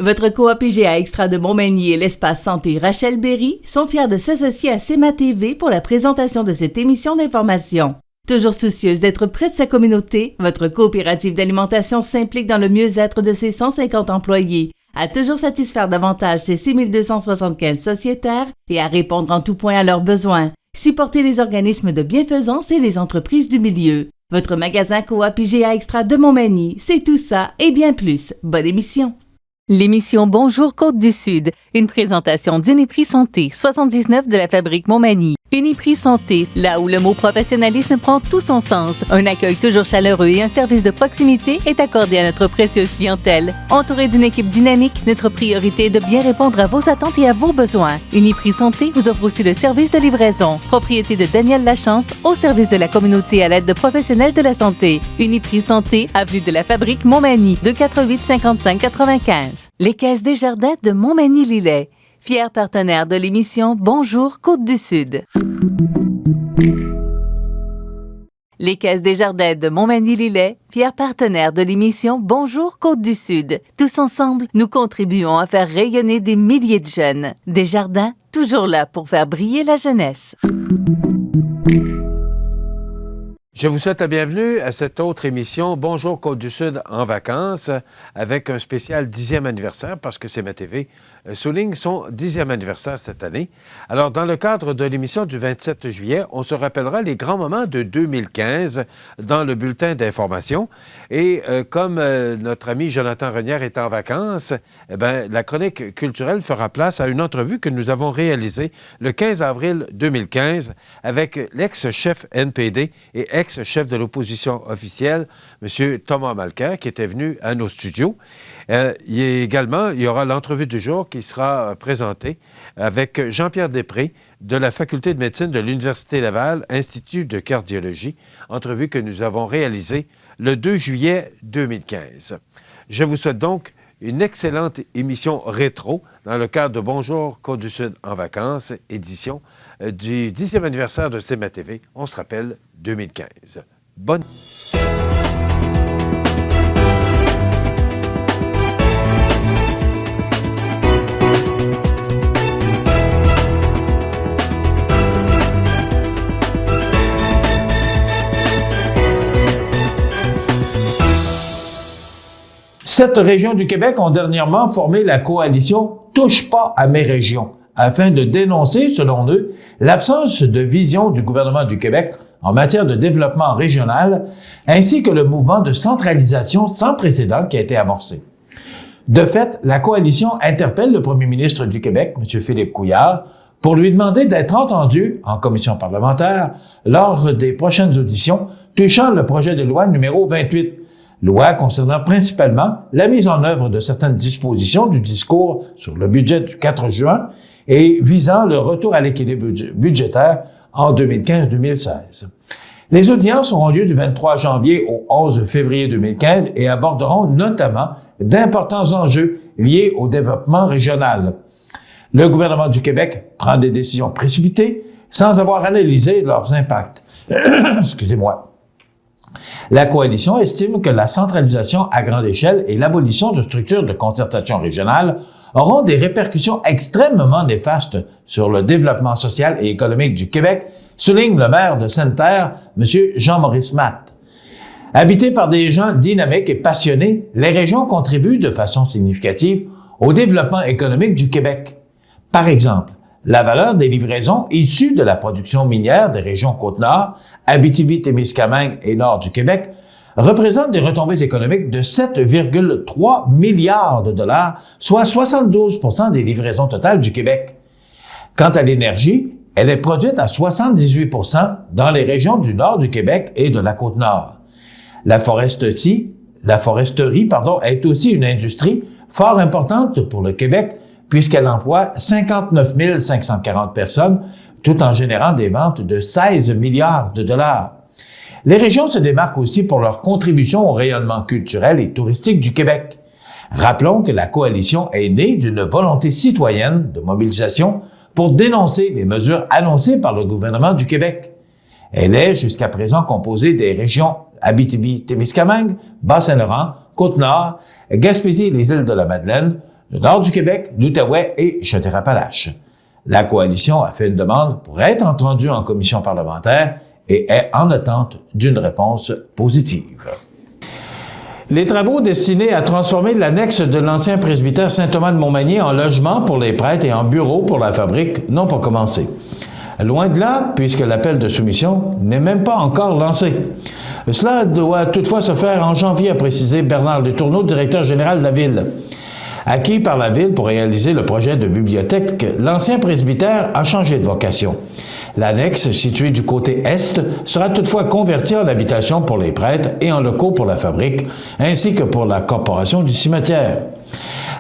Votre coop IGA Extra de Montmagny et l'espace santé Rachel Berry sont fiers de s'associer à CEMA TV pour la présentation de cette émission d'information. Toujours soucieuse d'être près de sa communauté, votre coopérative d'alimentation s'implique dans le mieux-être de ses 150 employés, à toujours satisfaire davantage ses 6275 sociétaires et à répondre en tout point à leurs besoins. Supportez les organismes de bienfaisance et les entreprises du milieu. Votre magasin coop IGA Extra de Montmagny, c'est tout ça et bien plus. Bonne émission! L'émission Bonjour Côte-du-Sud, une présentation d'Uniprix Santé, 79 de la Fabrique Montmagny. Uniprix Santé, là où le mot professionnalisme prend tout son sens. Un accueil toujours chaleureux et un service de proximité est accordé à notre précieuse clientèle. Entouré d'une équipe dynamique, notre priorité est de bien répondre à vos attentes et à vos besoins. Uniprix Santé vous offre aussi le service de livraison. Propriété de Daniel Lachance, au service de la communauté à l'aide de professionnels de la santé. Uniprix Santé, avenue de la Fabrique Montmagny, 248 55 95. Les Caisses Desjardins de Montmagny-Lillet, fier partenaire de l'émission Bonjour Côte-du-Sud. Les Caisses Desjardins de Montmagny-Lillet, fier partenaire de l'émission Bonjour Côte-du-Sud. Tous ensemble, nous contribuons à faire rayonner des milliers de jeunes. Desjardins, toujours là pour faire briller la jeunesse. Je vous souhaite la bienvenue à cette autre émission Bonjour Côte-du-Sud en vacances avec un spécial 10e anniversaire parce que CEMA TV souligne son 10e anniversaire cette année. Alors, dans le cadre de l'émission du 27 juillet, on se rappellera les grands moments de 2015 dans le bulletin d'information. Et comme notre ami Jonathan Renière est en vacances, eh bien, la chronique culturelle fera place à une entrevue que nous avons réalisée le 15 avril 2015 avec l'ex-chef NPD et ex-chef de l'opposition officielle, M. Thomas Mulcair, qui était venu à nos studios. Il y aura l'entrevue du jour qui sera présentée avec Jean-Pierre Després de la Faculté de médecine de l'Université Laval, Institut de cardiologie, entrevue que nous avons réalisée le 2 juillet 2015. Je vous souhaite donc une excellente émission rétro dans le cadre de Bonjour Côte-du-Sud en vacances, édition du 10e anniversaire de CEMA TV. On se rappelle 2015. Bonne... Sept régions du Québec ont dernièrement formé la coalition « Touche pas à mes régions » afin de dénoncer, selon eux, l'absence de vision du gouvernement du Québec en matière de développement régional, ainsi que le mouvement de centralisation sans précédent qui a été amorcé. De fait, la coalition interpelle le premier ministre du Québec, M. Philippe Couillard, pour lui demander d'être entendu en commission parlementaire lors des prochaines auditions touchant le projet de loi numéro 28, loi concernant principalement la mise en œuvre de certaines dispositions du discours sur le budget du 4 juin et visant le retour à l'équilibre budgétaire en 2015-2016. Les audiences auront lieu du 23 janvier au 11 février 2015 et aborderont notamment d'importants enjeux liés au développement régional. Le gouvernement du Québec prend des décisions précipitées sans avoir analysé leurs impacts. Excusez-moi. La coalition estime que la centralisation à grande échelle et l'abolition de structures de concertation régionale auront des répercussions extrêmement néfastes sur le développement social et économique du Québec, souligne le maire de Sainte-Terre, M. Jean-Maurice Matte. Habitées par des gens dynamiques et passionnés, les régions contribuent de façon significative au développement économique du Québec. Par exemple, la valeur des livraisons issues de la production minière des régions Côte-Nord, Abitibi-Témiscamingue et Nord du Québec représente des retombées économiques de 7,3 milliards de dollars, soit 72 % des livraisons totales du Québec. Quant à l'énergie, elle est produite à 78 % dans les régions du nord du Québec et de la Côte-Nord. La foresterie, est aussi une industrie fort importante pour le Québec puisqu'elle emploie 59 540 personnes, tout en générant des ventes de 16 milliards de dollars. Les régions se démarquent aussi pour leur contribution au rayonnement culturel et touristique du Québec. Rappelons que la coalition est née d'une volonté citoyenne de mobilisation pour dénoncer les mesures annoncées par le gouvernement du Québec. Elle est jusqu'à présent composée des régions Abitibi-Témiscamingue, Bas-Saint-Laurent, Côte-Nord, Gaspésie et les îles de la Madeleine, le nord du Québec, l'Outaouais et Chaudière-Appalaches. La coalition a fait une demande pour être entendue en commission parlementaire et est en attente d'une réponse positive. Les travaux destinés à transformer l'annexe de l'ancien presbytère Saint-Thomas de Montmagny en logement pour les prêtres et en bureau pour la fabrique n'ont pas commencé. Loin de là, puisque l'appel de soumission n'est même pas encore lancé. Cela doit toutefois se faire en janvier, a précisé Bernard Letourneau, directeur général de la Ville. Acquis par la Ville pour réaliser le projet de bibliothèque, l'ancien presbytère a changé de vocation. L'annexe, située du côté est, sera toutefois convertie en habitation pour les prêtres et en locaux pour la fabrique, ainsi que pour la corporation du cimetière.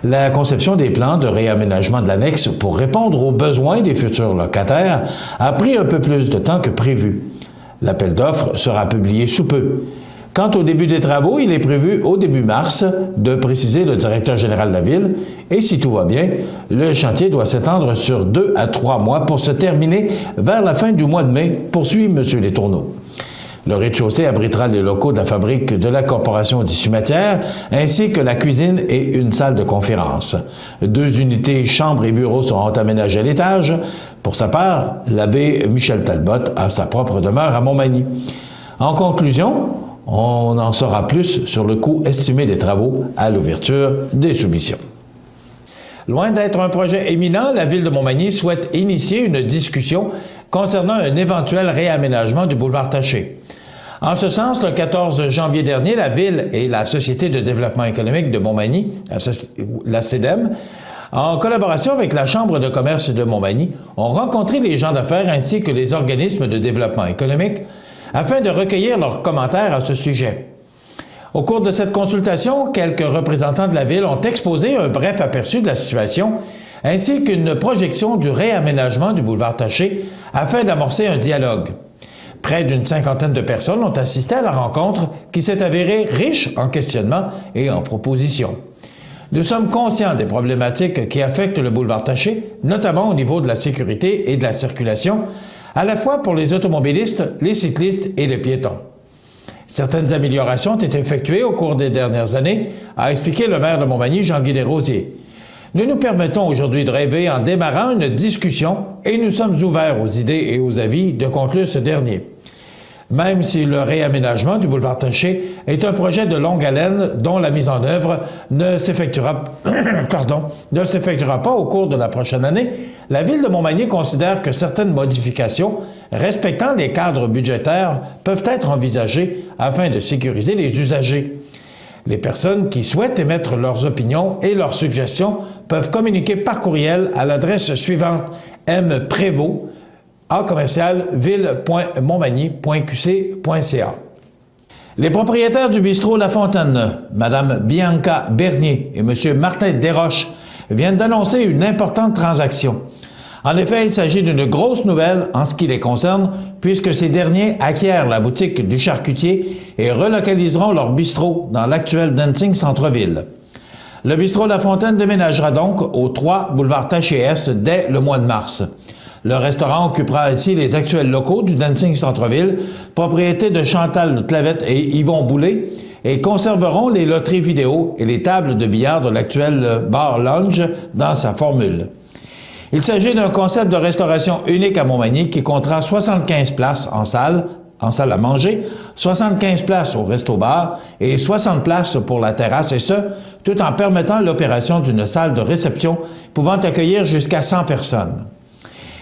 La conception des plans de réaménagement de l'annexe pour répondre aux besoins des futurs locataires a pris un peu plus de temps que prévu. L'appel d'offres sera publié sous peu. Quant au début des travaux, il est prévu au début mars, de préciser le directeur général de la Ville, et si tout va bien, le chantier doit s'étendre sur 2 à 3 mois pour se terminer vers la fin du mois de mai, poursuit M. Letourneau. Le rez-de-chaussée abritera les locaux de la fabrique de la Corporation du cimetière, ainsi que la cuisine et une salle de conférence. 2 unités, chambres et bureaux seront aménagées à l'étage. Pour sa part, l'abbé Michel Talbot a sa propre demeure à Montmagny. En conclusion, on en saura plus sur le coût estimé des travaux à l'ouverture des soumissions. Loin d'être un projet éminent, la Ville de Montmagny souhaite initier une discussion concernant un éventuel réaménagement du boulevard Taché. En ce sens, le 14 janvier dernier, la Ville et la Société de développement économique de Montmagny, la SEDEM, en collaboration avec la Chambre de commerce de Montmagny, ont rencontré les gens d'affaires ainsi que les organismes de développement économique afin de recueillir leurs commentaires à ce sujet. Au cours de cette consultation, quelques représentants de la Ville ont exposé un bref aperçu de la situation, ainsi qu'une projection du réaménagement du boulevard Taché afin d'amorcer un dialogue. Près d'une 50aine de personnes ont assisté à la rencontre qui s'est avérée riche en questionnements et en propositions. Nous sommes conscients des problématiques qui affectent le boulevard Taché, notamment au niveau de la sécurité et de la circulation, à la fois pour les automobilistes, les cyclistes et les piétons. Certaines améliorations ont été effectuées au cours des dernières années, a expliqué le maire de Montmagny, Jean-Guy Desrosiers. Nous nous permettons aujourd'hui de rêver en démarrant une discussion et nous sommes ouverts aux idées et aux avis de conclure ce dernier. Même si le réaménagement du boulevard Taché est un projet de longue haleine dont la mise en œuvre ne s'effectuera pas au cours de la prochaine année, la Ville de Montmagny considère que certaines modifications respectant les cadres budgétaires peuvent être envisagées afin de sécuriser les usagers. Les personnes qui souhaitent émettre leurs opinions et leurs suggestions peuvent communiquer par courriel à l'adresse suivante mprévost ville.montmagny.qc.ca. Les propriétaires du bistrot La Fontaine, Mme Bianca Bernier et M. Martin Desroches, viennent d'annoncer une importante transaction. En effet, il s'agit d'une grosse nouvelle en ce qui les concerne, puisque ces derniers acquièrent la boutique du charcutier et relocaliseront leur bistrot dans l'actuel Dancing Centre-Ville. Le bistrot La Fontaine déménagera donc au 3 boulevard Taché-Est dès le mois de mars. Le restaurant occupera ainsi les actuels locaux du Dancing Centre-Ville, propriété de Chantal Clavette et Yvon Boulay, et conserveront les loteries vidéo et les tables de billard de l'actuel bar lounge dans sa formule. Il s'agit d'un concept de restauration unique à Montmagny qui comptera 75 places en salle à manger, 75 places au resto-bar et 60 places pour la terrasse, et ce, tout en permettant l'opération d'une salle de réception pouvant accueillir jusqu'à 100 personnes.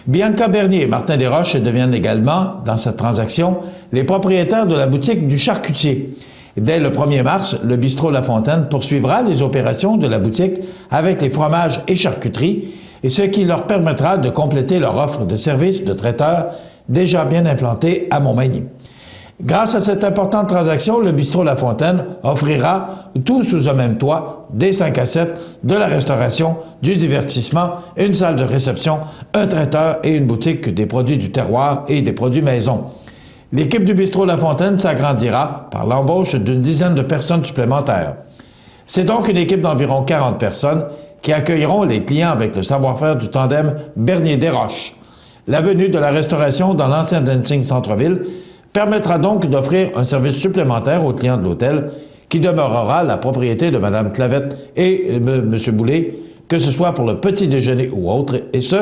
Bianca Bernier et Martin Desroches deviennent également, dans cette transaction, les propriétaires de la boutique du charcutier. Dès le 1er mars, le bistrot La Fontaine poursuivra les opérations de la boutique avec les fromages et charcuteries, et ce qui leur permettra de compléter leur offre de services de traiteurs déjà bien implantés à Montmagny. Grâce à cette importante transaction, le bistrot La Fontaine offrira, tout sous un même toit, des 5 à 7, de la restauration, du divertissement, une salle de réception, un traiteur et une boutique des produits du terroir et des produits maison. L'équipe du bistrot La Fontaine s'agrandira par l'embauche d'une dizaine de personnes supplémentaires. C'est donc une équipe d'environ 40 personnes qui accueilleront les clients avec le savoir-faire du tandem Bernier-Desroches. La venue de la restauration dans l'ancien Dancing Centre-Ville permettra donc d'offrir un service supplémentaire aux clients de l'hôtel qui demeurera la propriété de Mme Clavette et M. Boulay, que ce soit pour le petit déjeuner ou autre, et ce,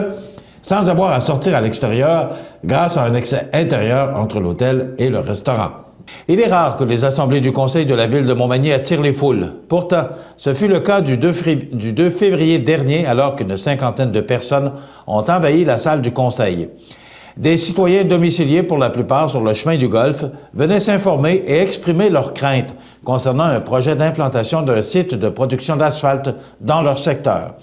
sans avoir à sortir à l'extérieur grâce à un accès intérieur entre l'hôtel et le restaurant. Il est rare que les assemblées du conseil de la ville de Montmagny attirent les foules. Pourtant, ce fut le cas du 2 février dernier, alors qu'une cinquantaine de personnes ont envahi la salle du conseil. Des citoyens domiciliés, pour la plupart sur le chemin du Golfe, venaient s'informer et exprimer leurs craintes concernant un projet d'implantation d'un site de production d'asphalte dans leur secteur.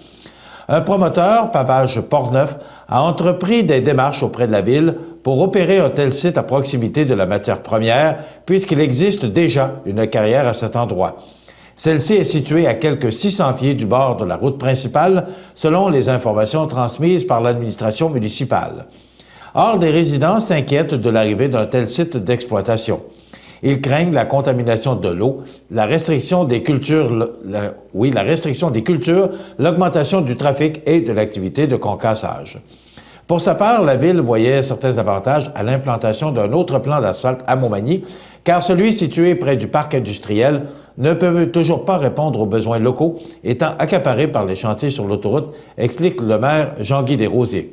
Un promoteur, Pavage Portneuf, a entrepris des démarches auprès de la ville pour opérer un tel site à proximité de la matière première, puisqu'il existe déjà une carrière à cet endroit. Celle-ci est située à quelques 600 pieds du bord de la route principale, selon les informations transmises par l'administration municipale. Or, des résidents s'inquiètent de l'arrivée d'un tel site d'exploitation. Ils craignent la contamination de l'eau, la restriction des cultures, l'augmentation du trafic et de l'activité de concassage. Pour sa part, la ville voyait certains avantages à l'implantation d'un autre plan d'asphalte à Montmagny, car celui situé près du parc industriel ne peut toujours pas répondre aux besoins locaux, étant accaparé par les chantiers sur l'autoroute, explique le maire Jean-Guy Desrosiers.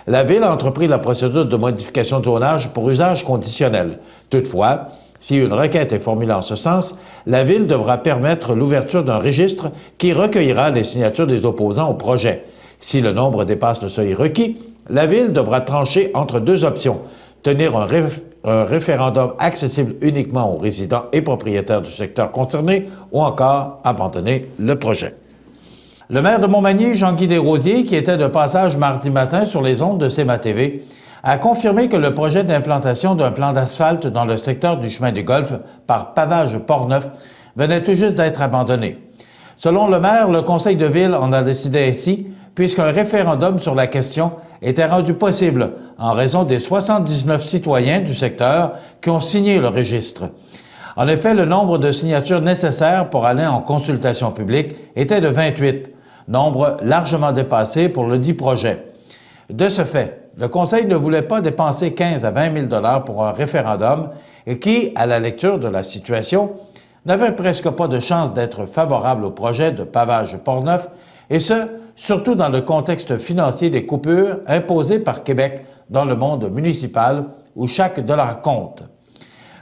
La ville a entrepris la procédure de modification de zonage pour usage conditionnel. Toutefois, si une requête est formulée en ce sens, la Ville devra permettre l'ouverture d'un registre qui recueillera les signatures des opposants au projet. Si le nombre dépasse le seuil requis, la Ville devra trancher entre deux options: tenir un référendum accessible uniquement aux résidents et propriétaires du secteur concerné ou encore abandonner le projet. Le maire de Montmagny, Jean-Guy Desrosiers, qui était de passage mardi matin sur les ondes de CMA-TV, a confirmé que le projet d'implantation d'un plan d'asphalte dans le secteur du chemin du Golfe par Pavage Portneuf venait tout juste d'être abandonné. Selon le maire, le conseil de ville en a décidé ainsi, puisqu'un référendum sur la question était rendu possible en raison des 79 citoyens du secteur qui ont signé le registre. En effet, le nombre de signatures nécessaires pour aller en consultation publique était de 28, nombre largement dépassé pour le dit projet. De ce fait, le Conseil ne voulait pas dépenser 15 à 20 000 $ pour un référendum et qui, à la lecture de la situation, n'avait presque pas de chance d'être favorable au projet de Pavage Portneuf, et ce, surtout dans le contexte financier des coupures imposées par Québec dans le monde municipal où chaque dollar compte.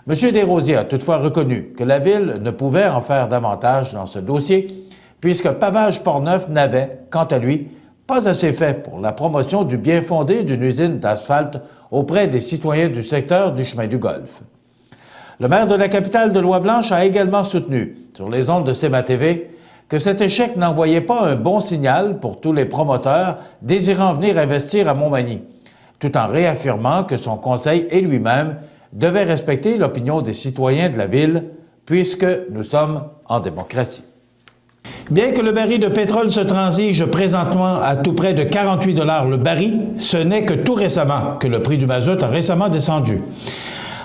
M. Desrosiers a toutefois reconnu que la Ville ne pouvait en faire davantage dans ce dossier, puisque Pavage Portneuf n'avait, quant à lui, pas assez fait pour la promotion du bien fondé d'une usine d'asphalte auprès des citoyens du secteur du chemin du Golfe. Le maire de la capitale de Lois-Blanches a également soutenu, sur les ondes de CMA-TV, que cet échec n'envoyait pas un bon signal pour tous les promoteurs désirant venir investir à Montmagny, tout en réaffirmant que son conseil et lui-même devaient respecter l'opinion des citoyens de la ville, puisque nous sommes en démocratie. Bien que le baril de pétrole se transige présentement à tout près de 48 $ le baril, ce n'est que tout récemment que le prix du mazout a récemment descendu.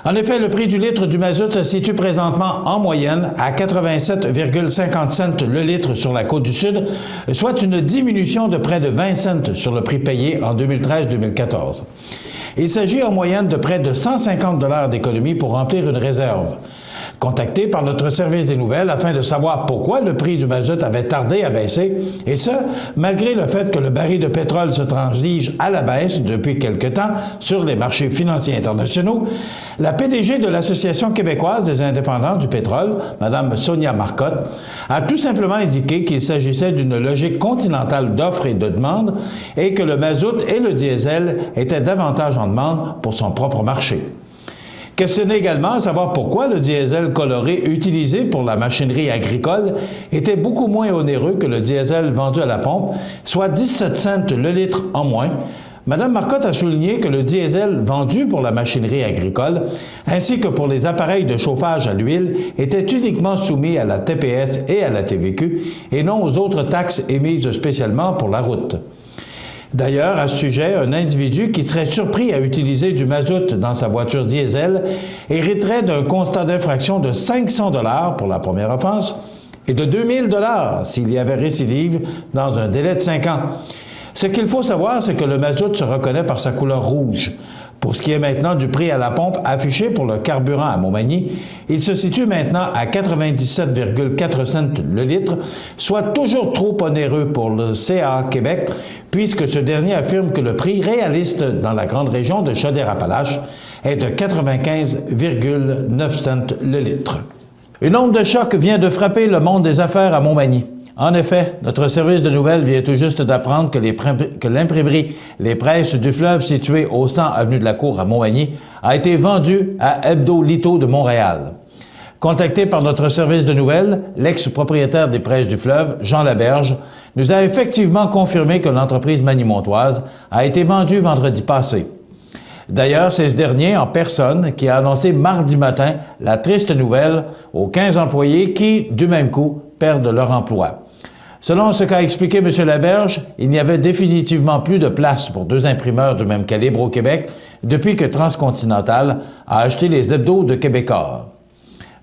En effet, le prix du litre du mazout se situe présentement en moyenne à 87,50 cents le litre sur la Côte-du-Sud, soit une diminution de près de 20 cents sur le prix payé en 2013-2014. Il s'agit en moyenne de près de 150 $ d'économie pour remplir une réserve. Contacté par notre service des nouvelles afin de savoir pourquoi le prix du mazout avait tardé à baisser, et ce, malgré le fait que le baril de pétrole se transige à la baisse depuis quelque temps sur les marchés financiers internationaux, la PDG de l'Association québécoise des indépendants du pétrole, Mme Sonia Marcotte, a tout simplement indiqué qu'il s'agissait d'une logique continentale d'offres et de demandes et que le mazout et le diesel étaient davantage en demande pour son propre marché. Questionné également à savoir pourquoi le diesel coloré utilisé pour la machinerie agricole était beaucoup moins onéreux que le diesel vendu à la pompe, soit 17 cents le litre en moins, Mme Marcotte a souligné que le diesel vendu pour la machinerie agricole, ainsi que pour les appareils de chauffage à l'huile, était uniquement soumis à la TPS et à la TVQ, et non aux autres taxes émises spécialement pour la route. D'ailleurs, à ce sujet, un individu qui serait surpris à utiliser du mazout dans sa voiture diesel hériterait d'un constat d'infraction de 500 $ pour la première offense et de 2000 $ s'il y avait récidive dans un délai de 5 ans. Ce qu'il faut savoir, c'est que le mazout se reconnaît par sa couleur rouge. Pour ce qui est maintenant du prix à la pompe affiché pour le carburant à Montmagny, il se situe maintenant à 97,4 cents le litre, soit toujours trop onéreux pour le CA Québec, puisque ce dernier affirme que le prix réaliste dans la grande région de Chaudière-Appalaches est de 95,9 cents le litre. Une onde de choc vient de frapper le monde des affaires à Montmagny. En effet, notre service de nouvelles vient tout juste d'apprendre que l'imprimerie Les Presses du Fleuve, située au 100 avenue de la Cour à Montmagny, a été vendue à Hebdo Lito de Montréal. Contacté par notre service de nouvelles, l'ex-propriétaire des Presses du Fleuve, Jean Laberge, nous a effectivement confirmé que l'entreprise manimontoise a été vendue vendredi passé. D'ailleurs, c'est ce dernier, en personne, qui a annoncé mardi matin la triste nouvelle aux 15 employés qui, du même coup, perdent leur emploi. Selon ce qu'a expliqué M. Laberge, il n'y avait définitivement plus de place pour deux imprimeurs du même calibre au Québec depuis que Transcontinental a acheté les hebdos de Québécois.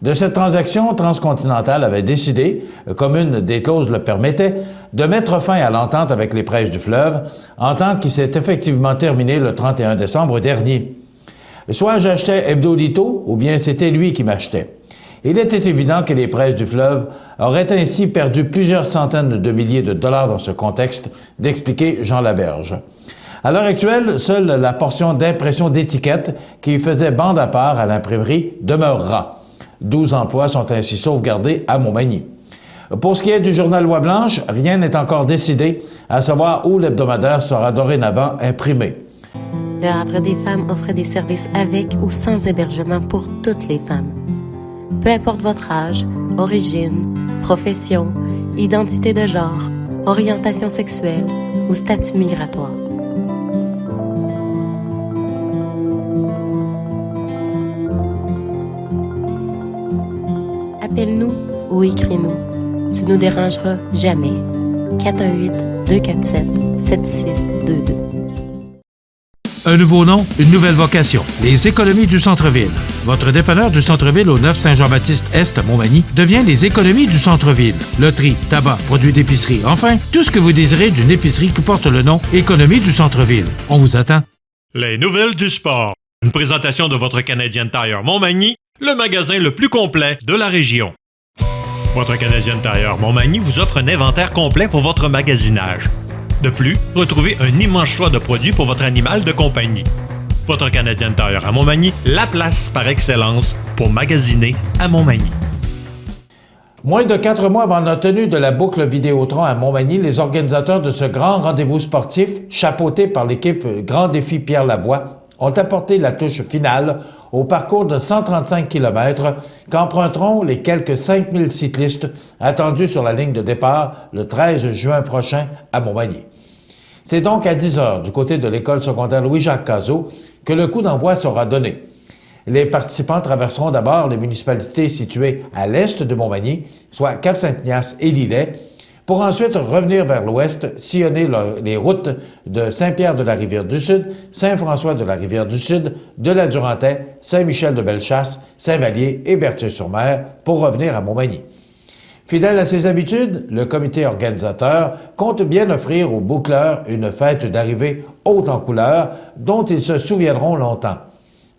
De cette transaction, Transcontinental avait décidé, comme une des clauses le permettait, de mettre fin à l'entente avec les Presses du Fleuve, entente qui s'est effectivement terminée le 31 décembre dernier. Soit j'achetais Hebdo Lito, ou bien c'était lui qui m'achetait. Il était évident que les Presses du Fleuve auraient ainsi perdu plusieurs centaines de milliers de dollars dans ce contexte, d'expliquer Jean Laberge. À l'heure actuelle, seule la portion d'impression d'étiquettes qui faisait bande à part à l'imprimerie demeurera. 12 emplois sont ainsi sauvegardés à Montmagny. Pour ce qui est du journal Loi Blanche, rien n'est encore décidé, à savoir où l'hebdomadaire sera dorénavant imprimé. Le Havre des femmes offre des services avec ou sans hébergement pour toutes les femmes. Peu importe votre âge, origine, profession, identité de genre, orientation sexuelle ou statut migratoire. Appelle-nous ou écris-nous. Tu nous dérangeras jamais. 418-247-7622. Un nouveau nom, une nouvelle vocation. Les économies du centre-ville. Votre dépanneur du centre-ville au 9 Saint-Jean-Baptiste-Est à Montmagny devient les économies du centre-ville. Loterie, tabac, produits d'épicerie, enfin, tout ce que vous désirez d'une épicerie qui porte le nom Économie du centre-ville. On vous attend. Les nouvelles du sport. Une présentation de votre Canadian Tire Montmagny, le magasin le plus complet de la région. Votre Canadian Tire Montmagny vous offre un inventaire complet pour votre magasinage. De plus, retrouvez un immense choix de produits pour votre animal de compagnie. Votre Canadian Tire à Montmagny, la place par excellence pour magasiner à Montmagny. Moins de 4 mois avant la tenue de la boucle Vidéotron à Montmagny, les organisateurs de ce grand rendez-vous sportif, chapeauté par l'équipe Grand Défi Pierre Lavoie, ont apporté la touche finale au parcours de 135 km qu'emprunteront les quelques 5000 cyclistes attendus sur la ligne de départ le 13 juin prochain à Montmagny. C'est donc à 10 heures du côté de l'école secondaire Louis-Jacques Cazot que le coup d'envoi sera donné. Les participants traverseront d'abord les municipalités situées à l'est de Montmagny, soit Cap-Saint-Ignace et Lillet, pour ensuite revenir vers l'ouest, sillonner les routes de Saint-Pierre-de-la-Rivière-du-Sud, Saint-François-de-la-Rivière-du-Sud, de la Durantaie, Saint-Michel-de-Bellechasse, Saint-Vallier et Berthier-sur-Mer pour revenir à Montmagny. Fidèle à ses habitudes, le comité organisateur compte bien offrir aux boucleurs une fête d'arrivée haute en couleurs dont ils se souviendront longtemps.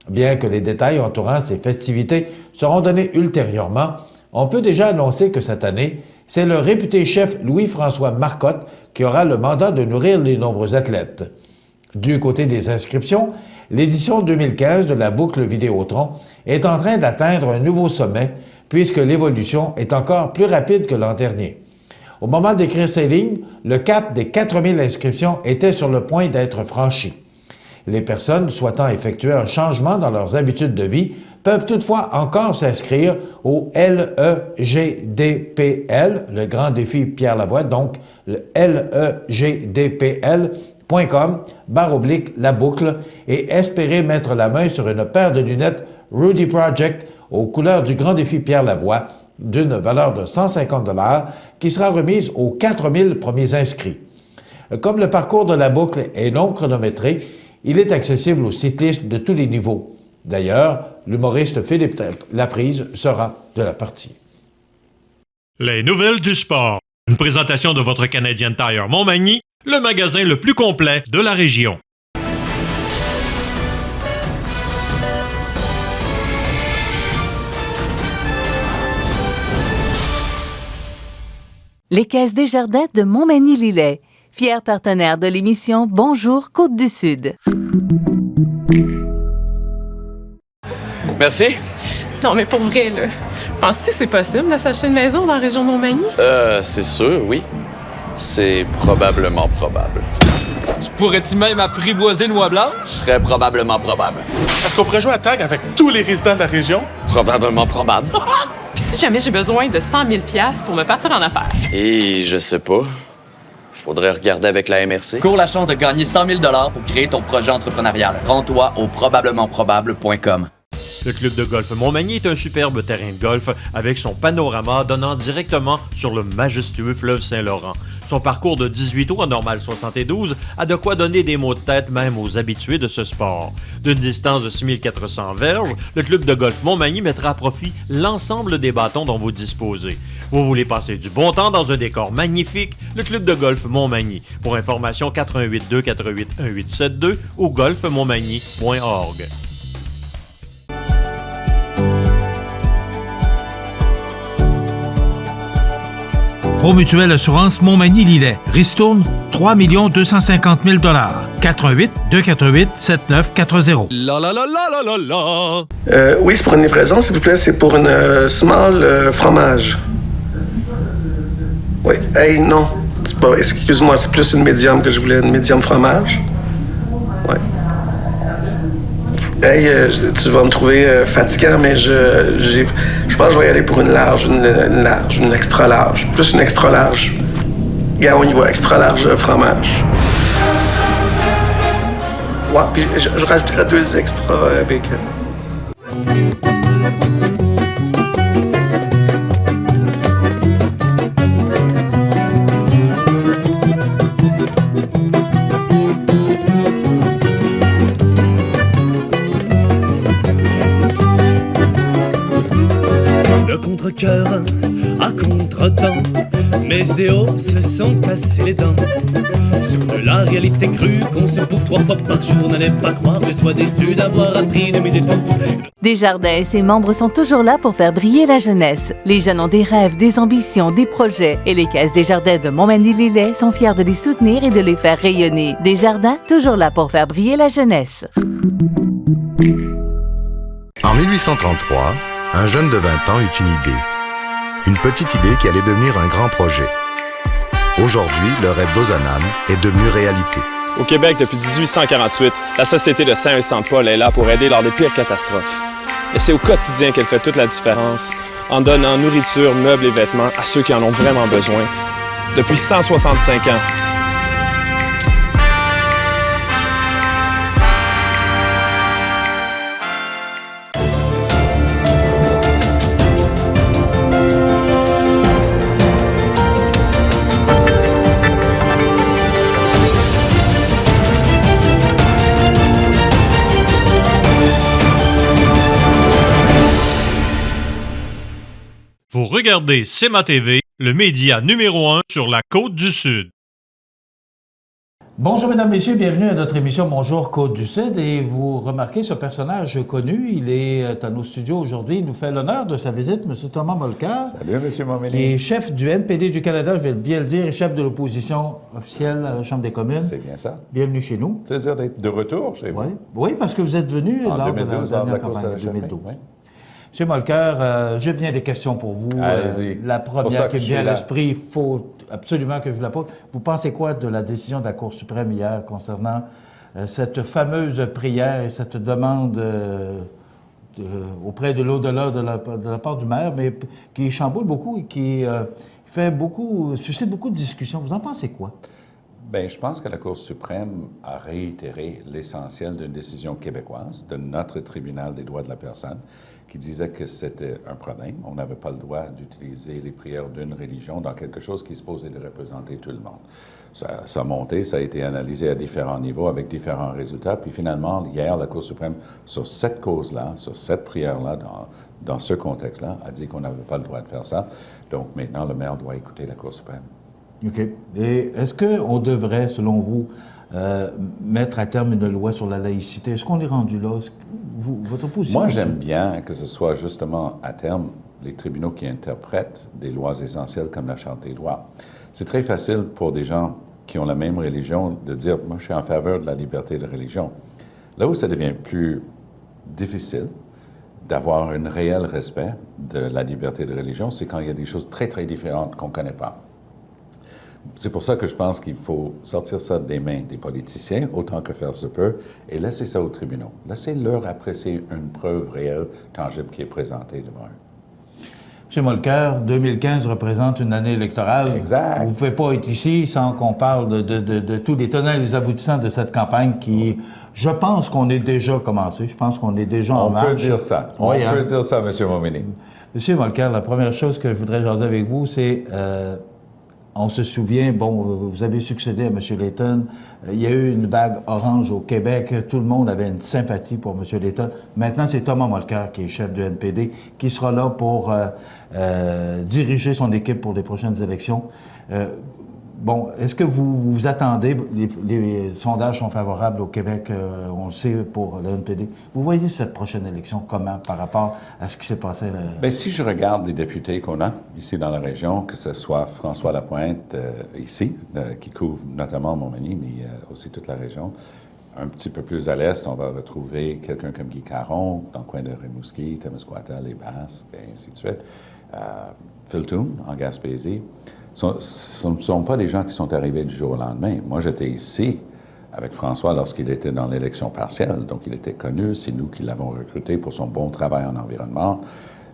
Bien que les détails entourant ces festivités seront donnés ultérieurement, on peut déjà annoncer que cette année, c'est le réputé chef Louis-François Marcotte qui aura le mandat de nourrir les nombreux athlètes. Du côté des inscriptions, l'édition 2015 de la boucle Vidéotron est en train d'atteindre un nouveau sommet puisque l'évolution est encore plus rapide que l'an dernier. Au moment d'écrire ces lignes, le cap des 4000 inscriptions était sur le point d'être franchi. Les personnes souhaitant effectuer un changement dans leurs habitudes de vie peuvent toutefois encore s'inscrire au LEGDPL, le Grand Défi Pierre Lavoie, donc le LEGDPL.com/la boucle et espérer mettre la main sur une paire de lunettes Rudy Project aux couleurs du Grand Défi Pierre Lavoie d'une valeur de 150 $ qui sera remise aux 4000 premiers inscrits. Comme le parcours de la boucle est non chronométré, il est accessible aux cyclistes de tous les niveaux. D'ailleurs, l'humoriste Philippe Laprise sera de la partie. Les nouvelles du sport. Une présentation de votre Canadian Tire Montmagny, le magasin le plus complet de la région. Les Caisses Desjardins de Montmagny-Lillet, fier partenaire de l'émission Bonjour Côte-du-Sud. Merci. Non, mais pour vrai, là, penses-tu que c'est possible de s'acheter une maison dans la région de Montmagny? C'est sûr, oui. C'est probablement probable. Pourrais-tu même apprivoiser une oie blanche? Ce serait probablement probable. Est-ce qu'on pourrait jouer à tag avec tous les résidents de la région? Probablement probable. Puis si jamais j'ai besoin de 100 000 $ pour me partir en affaires? Et je sais pas. Faudrait regarder avec la MRC. Cours la chance de gagner 100 000 $ pour créer ton projet entrepreneurial. Rends-toi au probablementprobable.com. Le club de golf Montmagny est un superbe terrain de golf avec son panorama donnant directement sur le majestueux fleuve Saint-Laurent. Son parcours de 18 trous en normal 72 a de quoi donner des maux de tête même aux habitués de ce sport. D'une distance de 6400 verges, le club de golf Montmagny mettra à profit l'ensemble des bâtons dont vous disposez. Vous voulez passer du bon temps dans un décor magnifique? Le club de golf Montmagny. Pour information, 88 248 1872 ou golfmontmagny.org. Promutuelle Assurance Montmagny-Lillet. Ristourne, 3 250 000 $. 88 248 7940. La la la la la la la. Oui, c'est pour une livraison, s'il vous plaît. C'est pour une small fromage. Oui. Hey, non. C'est pas... Excuse-moi, c'est plus une médium que je voulais. Une médium fromage. Oui. Hey, tu vas me trouver fatigant, mais je pense que je vais y aller pour une large, une extra large. Plus une extra large. Gars, on y va, extra large fromage. Ouais, puis je rajouterai 2 extra bacon. Cœur à contre-temps, mes idéaux se sont cassés les dents. Sur de la réalité crue qu'on se bouffe 3 fois par jour, n'allez pas croire que je sois déçu d'avoir appris de mes détours. Desjardins et ses membres sont toujours là pour faire briller la jeunesse. Les jeunes ont des rêves, des ambitions, des projets et les Caisses Desjardins de Montmagny-Lillet sont fiers de les soutenir et de les faire rayonner. Desjardins, toujours là pour faire briller la jeunesse. En 1833, un jeune de 20 ans eut une idée. Une petite idée qui allait devenir un grand projet. Aujourd'hui, le rêve d'Ozanam est devenu réalité. Au Québec, depuis 1848, la Société de Saint-Vincent-de-Paul est là pour aider lors des pires catastrophes. Et c'est au quotidien qu'elle fait toute la différence, en donnant nourriture, meubles et vêtements à ceux qui en ont vraiment besoin. Depuis 165 ans. Vous regardez CEMA TV, le média numéro 1 sur la Côte-du-Sud. Bonjour, mesdames, messieurs, bienvenue à notre émission Bonjour Côte-du-Sud. Et vous remarquez ce personnage connu, il est à nos studios aujourd'hui. Il nous fait l'honneur de sa visite, M. Thomas Molcar. Salut, M. Montmagny. Qui est chef du NPD du Canada, je vais bien le dire, et chef de l'opposition officielle à la Chambre des communes. C'est bien ça. Bienvenue chez nous. Plaisir d'être de retour chez vous. Oui, parce que vous êtes venu en lors 2012, de la dernière campagne, en 2012. Oui. M. Molcar, j'ai bien des questions pour vous. Allez-y. La première qui me vient à l'esprit, il faut absolument que je vous la pose. Vous pensez quoi de la décision de la Cour suprême hier concernant cette fameuse prière et cette demande auprès de l'au-delà de la part du maire, mais qui chamboule beaucoup et qui suscite beaucoup de discussions. Vous en pensez quoi? Bien, je pense que la Cour suprême a réitéré l'essentiel d'une décision québécoise de notre tribunal des droits de la personne qui disait que c'était un problème. On n'avait pas le droit d'utiliser les prières d'une religion dans quelque chose qui est supposé de représenter tout le monde. Ça a monté, ça a été analysé à différents niveaux avec différents résultats. Puis finalement, hier, la Cour suprême, sur cette cause-là, sur cette prière-là, dans ce contexte-là, a dit qu'on n'avait pas le droit de faire ça. Donc maintenant, le maire doit écouter la Cour suprême. OK. Et est-ce qu'on devrait, selon vous, mettre à terme une loi sur la laïcité? Est-ce qu'on est rendu là? Votre position? Moi, j'aime bien que ce soit justement à terme les tribunaux qui interprètent des lois essentielles comme la Charte des droits. C'est très facile pour des gens qui ont la même religion de dire « moi, je suis en faveur de la liberté de religion ». Là où ça devient plus difficile d'avoir un réel respect de la liberté de religion, c'est quand il y a des choses très, très différentes qu'on ne connaît pas. C'est pour ça que je pense qu'il faut sortir ça des mains des politiciens, autant que faire se peut, et laisser ça aux tribunaux. Laissez-leur apprécier une preuve réelle, tangible, qui est présentée devant eux. M. Molker, 2015 représente une année électorale. Exact. Vous ne pouvez pas être ici sans qu'on parle de tous les tenants et les aboutissants de cette campagne qui, je pense qu'on est déjà commencé. Je pense qu'on est déjà en marche. On peut dire ça. On peut dire ça, M. Momini. M. Molker, la première chose que je voudrais jaser avec vous, c'est... on se souvient, vous avez succédé à M. Layton. Il y a eu une vague orange au Québec. Tout le monde avait une sympathie pour M. Layton. Maintenant, c'est Thomas Molker, qui est chef du NPD, qui sera là pour diriger son équipe pour les prochaines élections. Est-ce que vous attendez, les sondages sont favorables au Québec, on le sait, pour le NPD. Vous voyez cette prochaine élection comment par rapport à ce qui s'est passé? Bien, si je regarde les députés qu'on a ici dans la région, que ce soit François Lapointe ici, qui couvre notamment Montmagny, mais aussi toute la région, un petit peu plus à l'est, on va retrouver quelqu'un comme Guy Caron, dans le coin de Rimouski, Témiscouata, les Basques, et ainsi de suite. Phil Toon, en Gaspésie. Ce ne sont pas des gens qui sont arrivés du jour au lendemain. Moi, j'étais ici avec François lorsqu'il était dans l'élection partielle, donc il était connu. C'est nous qui l'avons recruté pour son bon travail en environnement.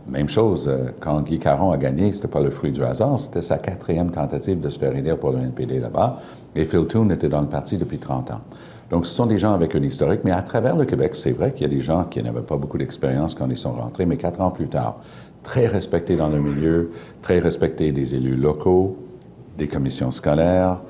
Même chose, quand Guy Caron a gagné, c'était pas le fruit du hasard, c'était sa 4e tentative de se faire élire pour le NPD là-bas. Et Phil Toon était dans le parti depuis 30 ans. Donc, ce sont des gens avec un historique, mais à travers le Québec, c'est vrai qu'il y a des gens qui n'avaient pas beaucoup d'expérience quand ils sont rentrés, mais 4 ans plus tard, très respectés dans le milieu, très respectés des élus locaux, des commissions scolaires,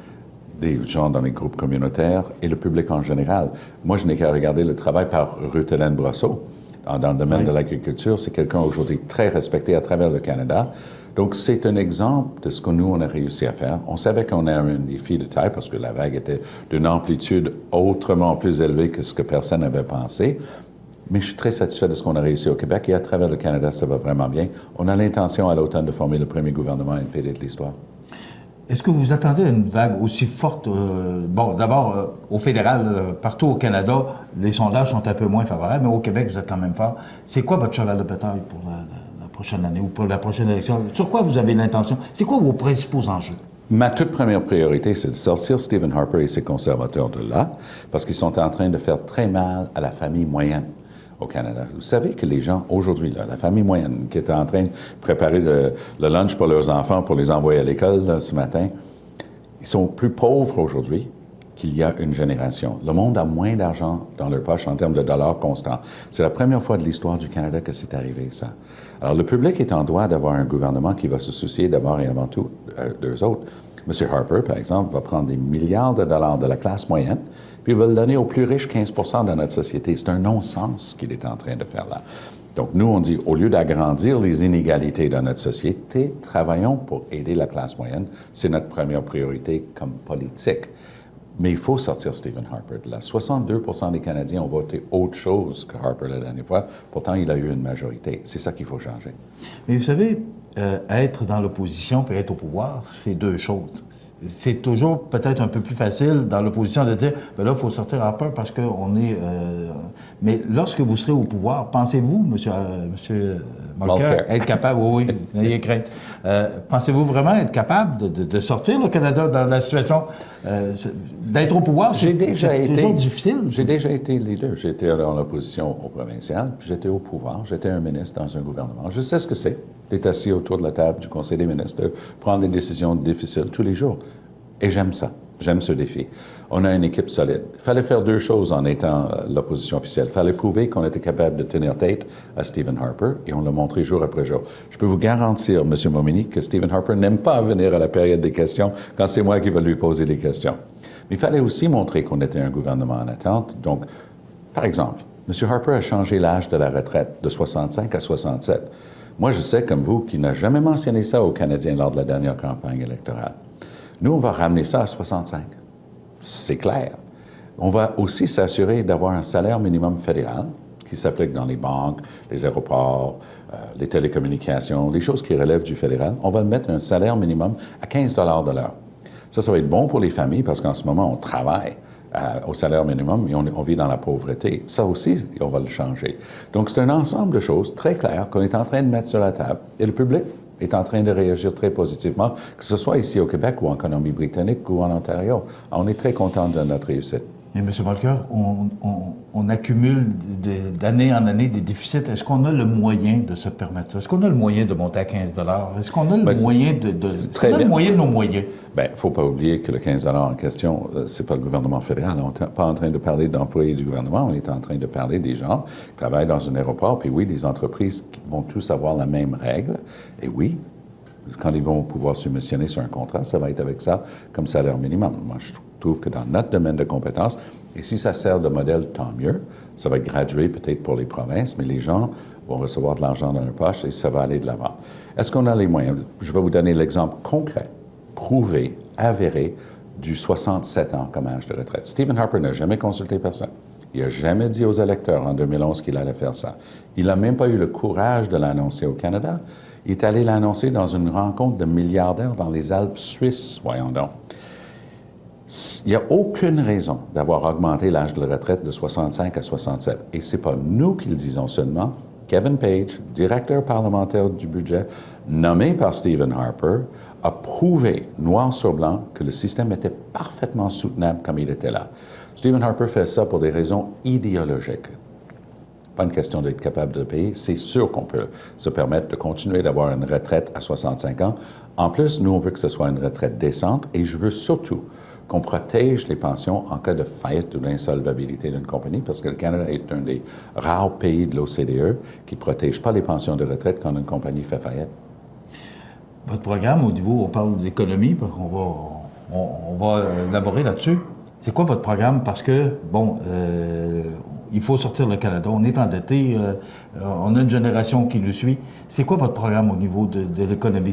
des gens dans les groupes communautaires et le public en général. Moi, je n'ai qu'à regarder le travail par Ruth-Hélène Brosseau dans le domaine de l'agriculture. C'est quelqu'un aujourd'hui très respecté à travers le Canada. Donc, c'est un exemple de ce que nous, on a réussi à faire. On savait qu'on a un défi de taille parce que la vague était d'une amplitude autrement plus élevée que ce que personne n'avait pensé. Mais je suis très satisfait de ce qu'on a réussi au Québec et à travers le Canada, ça va vraiment bien. On a l'intention à l'automne de former le premier gouvernement NPD de l'histoire. Est-ce que vous attendez une vague aussi forte? D'abord, au fédéral, partout au Canada, les sondages sont un peu moins favorables, mais au Québec, vous êtes quand même fort. C'est quoi votre cheval de bataille pour la prochaine année ou pour la prochaine élection? Sur quoi vous avez l'intention? C'est quoi vos principaux enjeux? Ma toute première priorité, c'est de sortir Stephen Harper et ses conservateurs de là, parce qu'ils sont en train de faire très mal à la famille moyenne au Canada. Vous savez que les gens, aujourd'hui, la famille moyenne qui était en train de préparer le lunch pour leurs enfants pour les envoyer à l'école ce matin, ils sont plus pauvres aujourd'hui qu'il y a une génération. Le monde a moins d'argent dans leur poche en termes de dollars constants. C'est la première fois de l'histoire du Canada que c'est arrivé, ça. Alors, le public est en droit d'avoir un gouvernement qui va se soucier d'abord et avant tout d'eux autres. M. Harper, par exemple, va prendre des milliards de dollars de la classe moyenne, puis il va le donner aux plus riches 15 % de notre société. C'est un non-sens qu'il est en train de faire là. Donc, nous, on dit, au lieu d'agrandir les inégalités dans notre société, travaillons pour aider la classe moyenne. C'est notre première priorité comme politique. Mais il faut sortir Stephen Harper de là. 62 % des Canadiens ont voté autre chose que Harper la dernière fois. Pourtant, il a eu une majorité. C'est ça qu'il faut changer. Mais vous savez, être dans l'opposition et être au pouvoir, c'est deux choses. C'est toujours peut-être un peu plus facile dans l'opposition de dire, ben là, il faut sortir Harper parce qu'on est... Mais lorsque vous serez au pouvoir, pensez-vous, monsieur Molker, être capable... Oui, n'ayez crainte. Pensez-vous vraiment être capable de sortir le Canada dans la situation... d'être au pouvoir, c'est toujours difficile. J'ai déjà été leader. J'étais dans l'opposition au provincial, puis j'étais au pouvoir. J'étais un ministre dans un gouvernement. Je sais ce que c'est d'être assis autour de la table du Conseil des ministres, de prendre des décisions difficiles tous les jours. Et j'aime ça. J'aime ce défi. On a une équipe solide. Il fallait faire deux choses en étant l'opposition officielle. Il fallait prouver qu'on était capable de tenir tête à Stephen Harper, et on l'a montré jour après jour. Je peux vous garantir, M. Momini, que Stephen Harper n'aime pas venir à la période des questions quand c'est moi qui vais lui poser des questions. Mais il fallait aussi montrer qu'on était un gouvernement en attente. Donc, par exemple, M. Harper a changé l'âge de la retraite de 65 à 67. Moi, je sais, comme vous, qu'il n'a jamais mentionné ça aux Canadiens lors de la dernière campagne électorale. Nous, on va ramener ça à 65. C'est clair. On va aussi s'assurer d'avoir un salaire minimum fédéral qui s'applique dans les banques, les aéroports, les télécommunications, les choses qui relèvent du fédéral, on va mettre un salaire minimum à 15 de l'heure. Ça va être bon pour les familles parce qu'en ce moment, on travaille au salaire minimum et on vit dans la pauvreté. Ça aussi, on va le changer. Donc, c'est un ensemble de choses très claires qu'on est en train de mettre sur la table et le public est en train de réagir très positivement, que ce soit ici au Québec ou en Colombie-Britannique ou en Ontario. On est très content de notre réussite. Mais M. Walker, on accumule d'année en année des déficits. Est-ce qu'on a le moyen de se permettre ça? Est-ce qu'on a le moyen de monter à 15 $? Est-ce qu'on a le moyen le moyen de nos moyens? Bien, il ne faut pas oublier que le 15 $ en question, c'est pas le gouvernement fédéral. On n'est pas en train de parler d'employés du gouvernement, on est en train de parler des gens qui travaillent dans un aéroport. Puis oui, les entreprises vont tous avoir la même règle. Et oui, quand ils vont pouvoir submissionner sur un contrat, ça va être avec ça comme salaire minimum. Moi, je trouve que dans notre domaine de compétences, et si ça sert de modèle, tant mieux. Ça va être gradué peut-être pour les provinces, mais les gens vont recevoir de l'argent dans leur poche et ça va aller de l'avant. Est-ce qu'on a les moyens? Je vais vous donner l'exemple concret, prouvé, avéré, du 67 ans comme âge de retraite. Stephen Harper n'a jamais consulté personne. Il n'a jamais dit aux électeurs en 2011 qu'il allait faire ça. Il n'a même pas eu le courage de l'annoncer au Canada. Il est allé l'annoncer dans une rencontre de milliardaires dans les Alpes suisses, voyons donc. Il n'y a aucune raison d'avoir augmenté l'âge de la retraite de 65 à 67. Et ce n'est pas nous qui le disons seulement. Kevin Page, directeur parlementaire du budget, nommé par Stephen Harper, a prouvé, noir sur blanc, que le système était parfaitement soutenable comme il était là. Stephen Harper fait ça pour des raisons idéologiques. Pas une question d'être capable de payer. C'est sûr qu'on peut se permettre de continuer d'avoir une retraite à 65 ans. En plus, nous, on veut que ce soit une retraite décente et je veux surtout qu'on protège les pensions en cas de faillite ou d'insolvabilité d'une compagnie, parce que le Canada est un des rares pays de l'OCDE qui ne protège pas les pensions de retraite quand une compagnie fait faillite. Votre programme, au niveau, on parle d'économie, on va élaborer là-dessus. C'est quoi votre programme? Parce que, il faut sortir le Canada. On est endetté, on a une génération qui nous suit. C'est quoi votre programme au niveau de l'économie?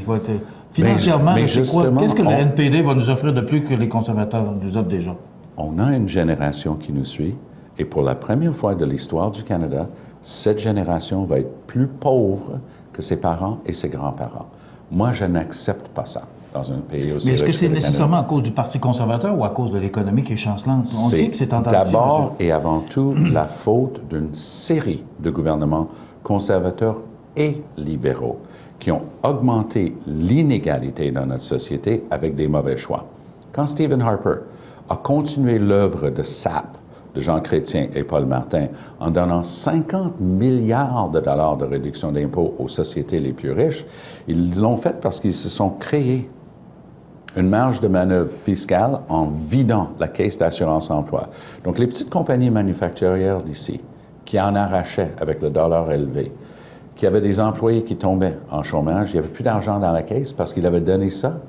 Financièrement, qu'est-ce que le NPD va nous offrir de plus que les conservateurs nous offrent déjà? On a une génération qui nous suit et pour la première fois de l'histoire du Canada, cette génération va être plus pauvre que ses parents et ses grands-parents. Moi, je n'accepte pas ça dans un pays aussi. Mais est-ce que c'est nécessairement à cause du Parti conservateur ou à cause de l'économie qui est chancelante? On dit que c'est en d'abord et avant tout la faute d'une série de gouvernements conservateurs et libéraux qui ont augmenté l'inégalité dans notre société avec des mauvais choix. Quand Stephen Harper a continué l'œuvre de SAP, de Jean Chrétien et Paul Martin, en donnant 50 milliards de dollars de réduction d'impôts aux sociétés les plus riches, ils l'ont fait parce qu'ils se sont créés une marge de manœuvre fiscale en vidant la caisse d'assurance-emploi. Donc, les petites compagnies manufacturières d'ici, qui en arrachaient avec le dollar élevé, qui avaient des employés qui tombaient en chômage, il n'y avait plus d'argent dans la caisse parce qu'ils avaient donné ça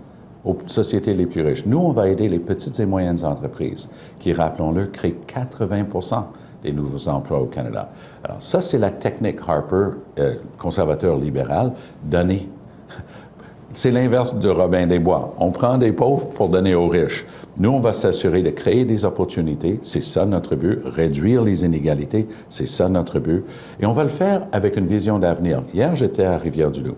aux sociétés les plus riches. Nous, on va aider les petites et moyennes entreprises qui, rappelons-le, créent 80% des nouveaux emplois au Canada. Alors ça, c'est la technique Harper, conservateur libéral, donnée. C'est l'inverse de Robin des Bois. On prend des pauvres pour donner aux riches. Nous, on va s'assurer de créer des opportunités. C'est ça notre but. Réduire les inégalités, c'est ça notre but. Et on va le faire avec une vision d'avenir. Hier, j'étais à Rivière-du-Loup.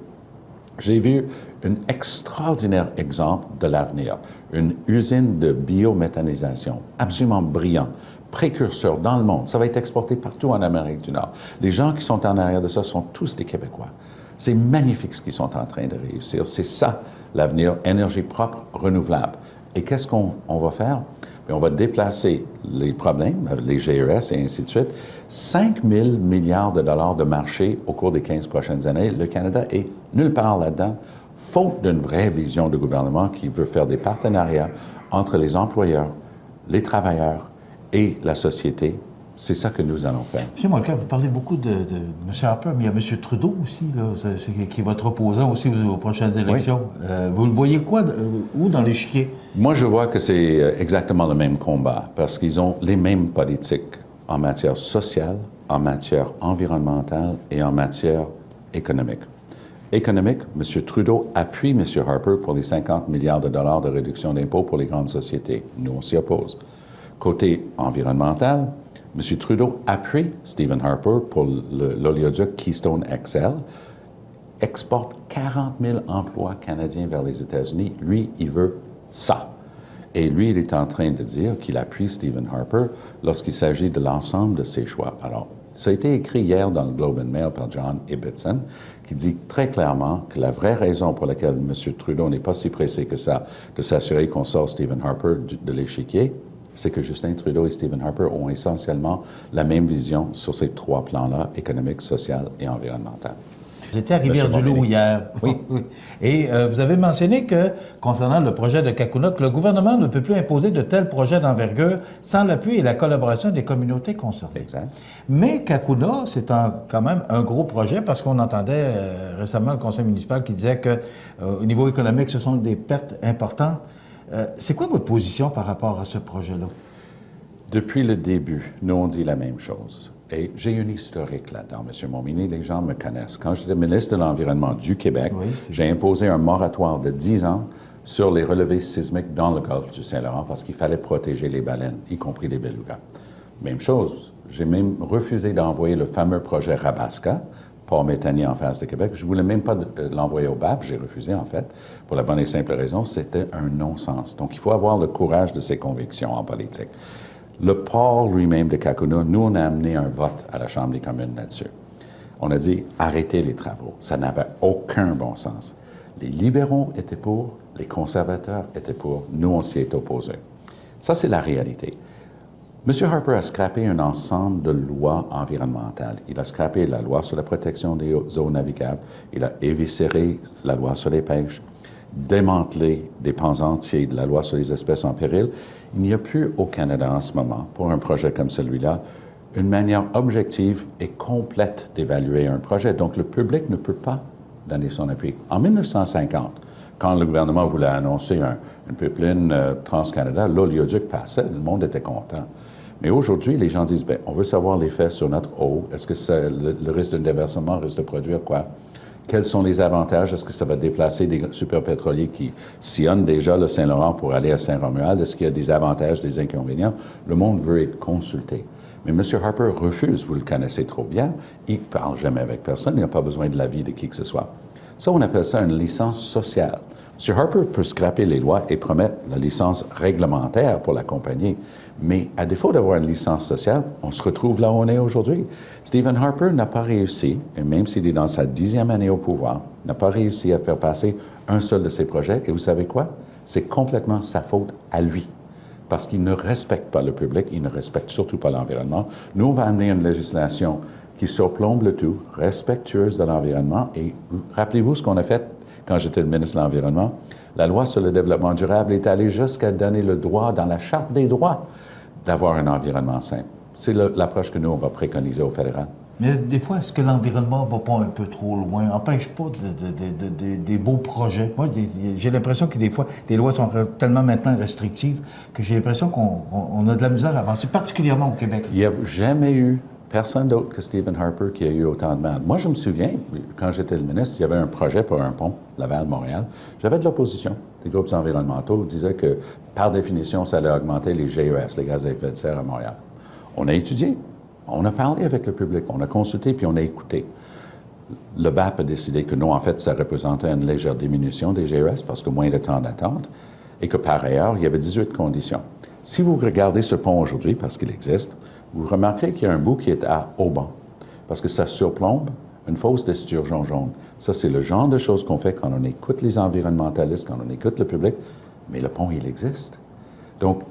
J'ai vu un extraordinaire exemple de l'avenir. Une usine de biométhanisation, absolument brillant, précurseur dans le monde. Ça va être exporté partout en Amérique du Nord. Les gens qui sont en arrière de ça sont tous des Québécois. C'est magnifique ce qu'ils sont en train de réussir. C'est ça, l'avenir, énergie propre, renouvelable. Et qu'est-ce qu'on va faire? Bien, on va déplacer les problèmes, les GES et ainsi de suite. 5 000 milliards de dollars de marché au cours des 15 prochaines années. Le Canada est nulle part là-dedans, faute d'une vraie vision de gouvernement qui veut faire des partenariats entre les employeurs, les travailleurs et la société. C'est ça que nous allons faire. M. Walker, vous parlez beaucoup de M. Harper, mais il y a M. Trudeau aussi, là, qui est votre opposant aussi aux prochaines élections. Oui. Vous le voyez où dans l'échiquier? Moi, je vois que c'est exactement le même combat, parce qu'ils ont les mêmes politiques en matière sociale, en matière environnementale et en matière économique. Économique, M. Trudeau appuie M. Harper pour les 50 milliards de dollars de réduction d'impôts pour les grandes sociétés. Nous, on s'y oppose. Côté environnemental, M. Trudeau appuie Stephen Harper pour l'oléoduc Keystone XL exporte 40 000 emplois canadiens vers les États-Unis. Lui, il veut ça. Et lui, il est en train de dire qu'il appuie Stephen Harper lorsqu'il s'agit de l'ensemble de ses choix. Alors, ça a été écrit hier dans le Globe and Mail par John Ibbitson, qui dit très clairement que la vraie raison pour laquelle M. Trudeau n'est pas si pressé que ça de s'assurer qu'on sort Stephen Harper de l'échiquier, c'est que Justin Trudeau et Stephen Harper ont essentiellement la même vision sur ces trois plans-là, économique, social et environnemental. Vous étiez à Rivière-du-Loup hier. Oui. Et vous avez mentionné que, concernant le projet de Cacouna, le gouvernement ne peut plus imposer de tels projets d'envergure sans l'appui et la collaboration des communautés concernées. Exact. Mais Cacouna, c'est quand même un gros projet parce qu'on entendait récemment le conseil municipal qui disait qu'au niveau économique, ce sont des pertes importantes. C'est quoi votre position par rapport à ce projet-là? Depuis le début, nous, on dit la même chose. Et j'ai une historique là-dedans, M. Montminy, les gens me connaissent. Quand j'étais ministre de l'Environnement du Québec, j'ai imposé un moratoire de 10 ans sur les relevés sismiques dans le golfe du Saint-Laurent parce qu'il fallait protéger les baleines, y compris les belugas. Même chose, j'ai même refusé d'envoyer le fameux projet Rabaska, Port Méthanier en face de Québec. Je ne voulais même pas l'envoyer au BAP, j'ai refusé en fait, pour la bonne et simple raison, c'était un non-sens. Donc il faut avoir le courage de ses convictions en politique. Le port lui-même de Cacouna, nous, on a amené un vote à la Chambre des communes là-dessus. On a dit, arrêtez les travaux. Ça n'avait aucun bon sens. Les libéraux étaient pour, les conservateurs étaient pour, nous, on s'y est opposés. Ça, c'est la réalité. M. Harper a scrappé un ensemble de lois environnementales. Il a scrappé la loi sur la protection des eaux navigables, il a éviscéré la loi sur les pêches, démanteler des pans entiers de la loi sur les espèces en péril. Il n'y a plus au Canada en ce moment, pour un projet comme celui-là, une manière objective et complète d'évaluer un projet. Donc, le public ne peut pas donner son appui. En 1950, quand le gouvernement voulait annoncer une pipeline Trans-Canada, l'oléoduc passait, le monde était content. Mais aujourd'hui, les gens disent, bien, on veut savoir l'effet sur notre eau. Est-ce que le risque d'un déversement risque de produire quoi? Quels sont les avantages? Est-ce que ça va déplacer des superpétroliers qui sillonnent déjà le Saint-Laurent pour aller à Saint-Romuald? Est-ce qu'il y a des avantages, des inconvénients? Le monde veut être consulté. Mais M. Harper refuse, vous le connaissez trop bien, il ne parle jamais avec personne, il n'a pas besoin de l'avis de qui que ce soit. Ça, on appelle ça une licence sociale. M. Harper peut scraper les lois et promettre la licence réglementaire pour la compagnie, mais à défaut d'avoir une licence sociale, on se retrouve là où on est aujourd'hui. Stephen Harper n'a pas réussi, et même s'il est dans sa 10e année au pouvoir, n'a pas réussi à faire passer un seul de ses projets. Et vous savez quoi? C'est complètement sa faute à lui, parce qu'il ne respecte pas le public, il ne respecte surtout pas l'environnement. Nous, on va amener une législation qui surplombe le tout, respectueuse de l'environnement. Et rappelez-vous ce qu'on a fait quand j'étais le ministre de l'Environnement. La loi sur le développement durable est allée jusqu'à donner le droit, dans la Charte des droits, d'avoir un environnement sain. C'est l'approche que nous, on va préconiser au fédéral. Mais des fois, est-ce que l'environnement ne va pas un peu trop loin? N'empêche pas des beaux projets. Moi, j'ai l'impression que des fois, les lois sont tellement maintenant restrictives que j'ai l'impression qu'on a de la misère à avancer, particulièrement au Québec. Il n'y a jamais eu personne d'autre que Stephen Harper qui a eu autant de mal. Moi, je me souviens, quand j'étais le ministre, il y avait un projet pour un pont, Laval-Montréal. J'avais de l'opposition. Des groupes environnementaux disaient que, par définition, ça allait augmenter les GES, les gaz à effet de serre à Montréal. On a étudié, on a parlé avec le public, on a consulté, puis on a écouté. Le BAP a décidé que non, en fait, ça représentait une légère diminution des GES parce que moins de temps d'attente et que, par ailleurs, il y avait 18 conditions. Si vous regardez ce pont aujourd'hui, parce qu'il existe, vous remarquerez qu'il y a un bout qui est à Auban, parce que ça surplombe une fosse d'esturgeon jaune. Ça, c'est le genre de choses qu'on fait quand on écoute les environnementalistes, quand on écoute le public, mais le pont, il existe. Donc,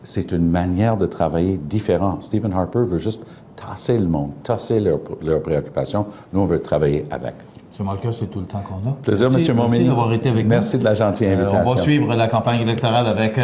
c'est une manière de travailler différente. Stephen Harper veut juste tasser le monde, tasser leurs préoccupations. Nous, on veut travailler avec. M. Malka, c'est tout le temps qu'on a. Plaisir, M. Montminy. Merci d'avoir été avec nous. Merci de la gentille invitation. On va suivre la campagne électorale avec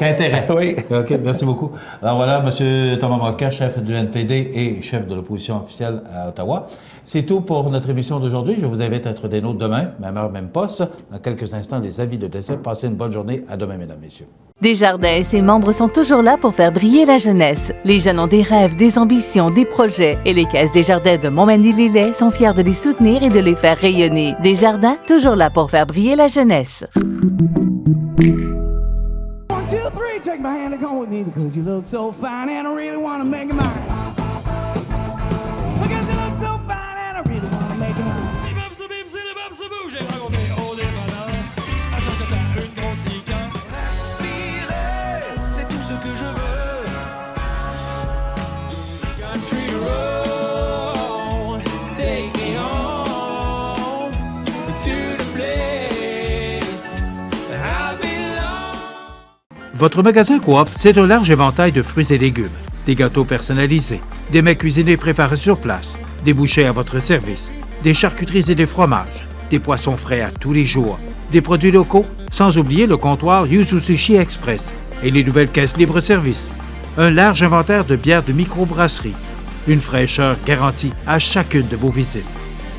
intérêt. Oui. OK, merci beaucoup. Alors voilà, M. Thomas Malka, chef du NPD et chef de l'opposition officielle à Ottawa. C'est tout pour notre émission d'aujourd'hui. Je vous invite à être des nôtres demain, même heure, même poste. Dans quelques instants, les avis de décès. Passez une bonne journée. À demain, mesdames, messieurs. Desjardins et ses membres sont toujours là pour faire briller la jeunesse. Les jeunes ont des rêves, des ambitions, des projets. Et les caisses Desjardins de Montmagny-Lillet sont fiers de les soutenir et de les faire rayonner. Desjardins, toujours là pour faire briller la jeunesse. 1, 2, 3, take my hand and come with me because you look so fine and I really want to make it mine. Because you look so fine and I really want to make it mine. Votre magasin Coop, c'est un large éventail de fruits et légumes, des gâteaux personnalisés, des mets cuisinés préparés sur place, des bouchées à votre service, des charcuteries et des fromages, des poissons frais à tous les jours, des produits locaux, sans oublier le comptoir Yuzu Sushi Express et les nouvelles caisses libre-service. Un large inventaire de bières de microbrasserie. Une fraîcheur garantie à chacune de vos visites.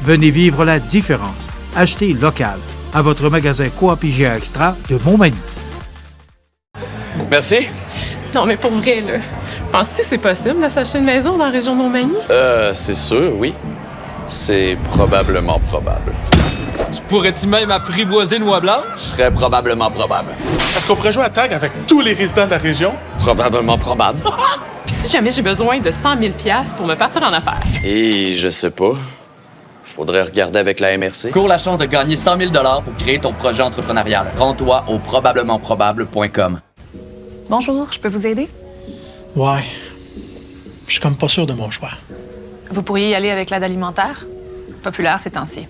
Venez vivre la différence. Achetez local à votre magasin Coop IGA Extra de Montmagny. Merci. Non, mais pour vrai, là, penses-tu que c'est possible de s'acheter une maison dans la région de Montmagny? C'est sûr, oui. C'est probablement probable. Pourrais-tu même apprivoiser une noix blanche? Ce serait probablement probable. Est-ce qu'on pourrait jouer à tag avec tous les résidents de la région? Probablement probable. Puis si jamais j'ai besoin de 100 000 $ pour me partir en affaires? Et je sais pas. Faudrait regarder avec la MRC. Cours la chance de gagner 100 000 $ pour créer ton projet entrepreneurial. Rends-toi au probablementprobable.com. Bonjour, je peux vous aider? Ouais. Je suis comme pas sûr de mon choix. Vous pourriez y aller avec l'aide alimentaire, populaire ces temps-ci.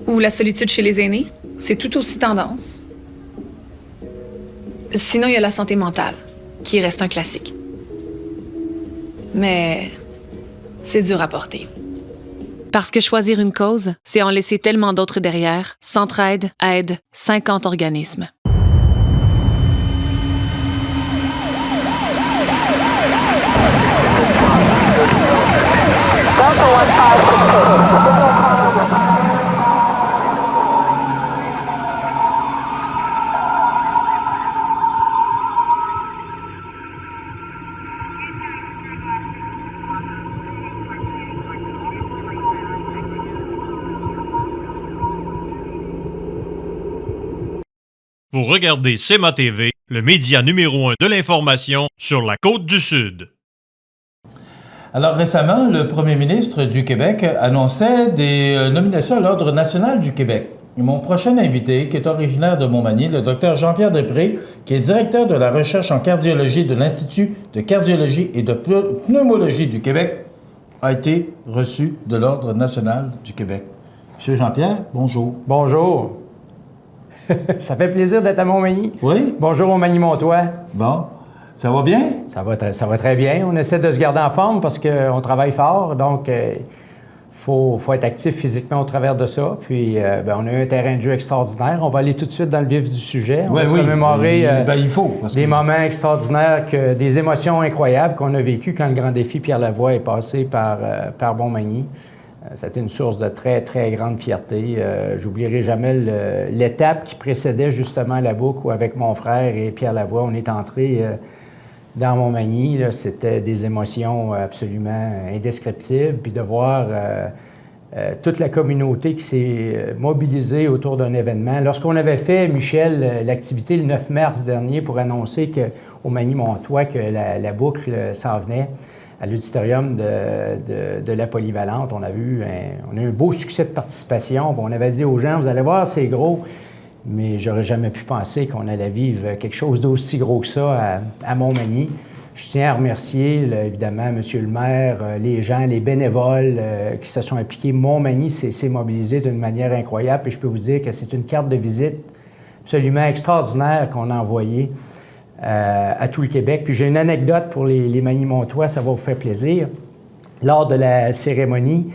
Ou la solitude chez les aînés, c'est tout aussi tendance. Sinon, il y a la santé mentale, qui reste un classique. Mais c'est dur à porter. Parce que choisir une cause, c'est en laisser tellement d'autres derrière. Centraide aide 50 organismes. Vous regardez CEMA TV, le média numéro 1 de l'information sur la Côte-du-Sud. Alors récemment, le premier ministre du Québec annonçait des nominations à l'Ordre national du Québec. Et mon prochain invité, qui est originaire de Montmagny, le Dr Jean-Pierre Després, qui est directeur de la recherche en cardiologie de l'Institut de cardiologie et de pneumologie du Québec, a été reçu de l'Ordre national du Québec. Monsieur Jean-Pierre, bonjour. Bonjour. Ça fait plaisir d'être à Montmagny. Oui. Bonjour Montmagny-Montois. Bon. Ça va bien? Ça va très bien. On essaie de se garder en forme parce qu'on travaille fort. Donc, faut être actif physiquement au travers de ça. Puis, on a eu un terrain de jeu extraordinaire. On va aller tout de suite dans le vif du sujet. On va se remémorer il faut, des moments extraordinaires, des émotions incroyables qu'on a vécues quand le grand défi Pierre Lavoie est passé par Montmagny. C'était une source de très, très grande fierté. J'oublierai jamais l'étape qui précédait justement la boucle où, avec mon frère et Pierre Lavoie, on est entré dans Montmagny. C'était des émotions absolument indescriptibles. Puis de voir toute la communauté qui s'est mobilisée autour d'un événement. Lorsqu'on avait fait, Michel, l'activité le 9 mars dernier pour annoncer qu'au Magny-Montois que la boucle s'en venait, à l'auditorium de la Polyvalente, on a eu un beau succès de participation. On avait dit aux gens, vous allez voir, c'est gros, mais j'aurais jamais pu penser qu'on allait vivre quelque chose d'aussi gros que ça à Montmagny. Je tiens à remercier, évidemment, M. le maire, les gens, les bénévoles qui se sont impliqués. Montmagny s'est mobilisé d'une manière incroyable, et je peux vous dire que c'est une carte de visite absolument extraordinaire qu'on a envoyée à tout le Québec. Puis j'ai une anecdote pour les Magny-Montois, ça va vous faire plaisir. Lors de la cérémonie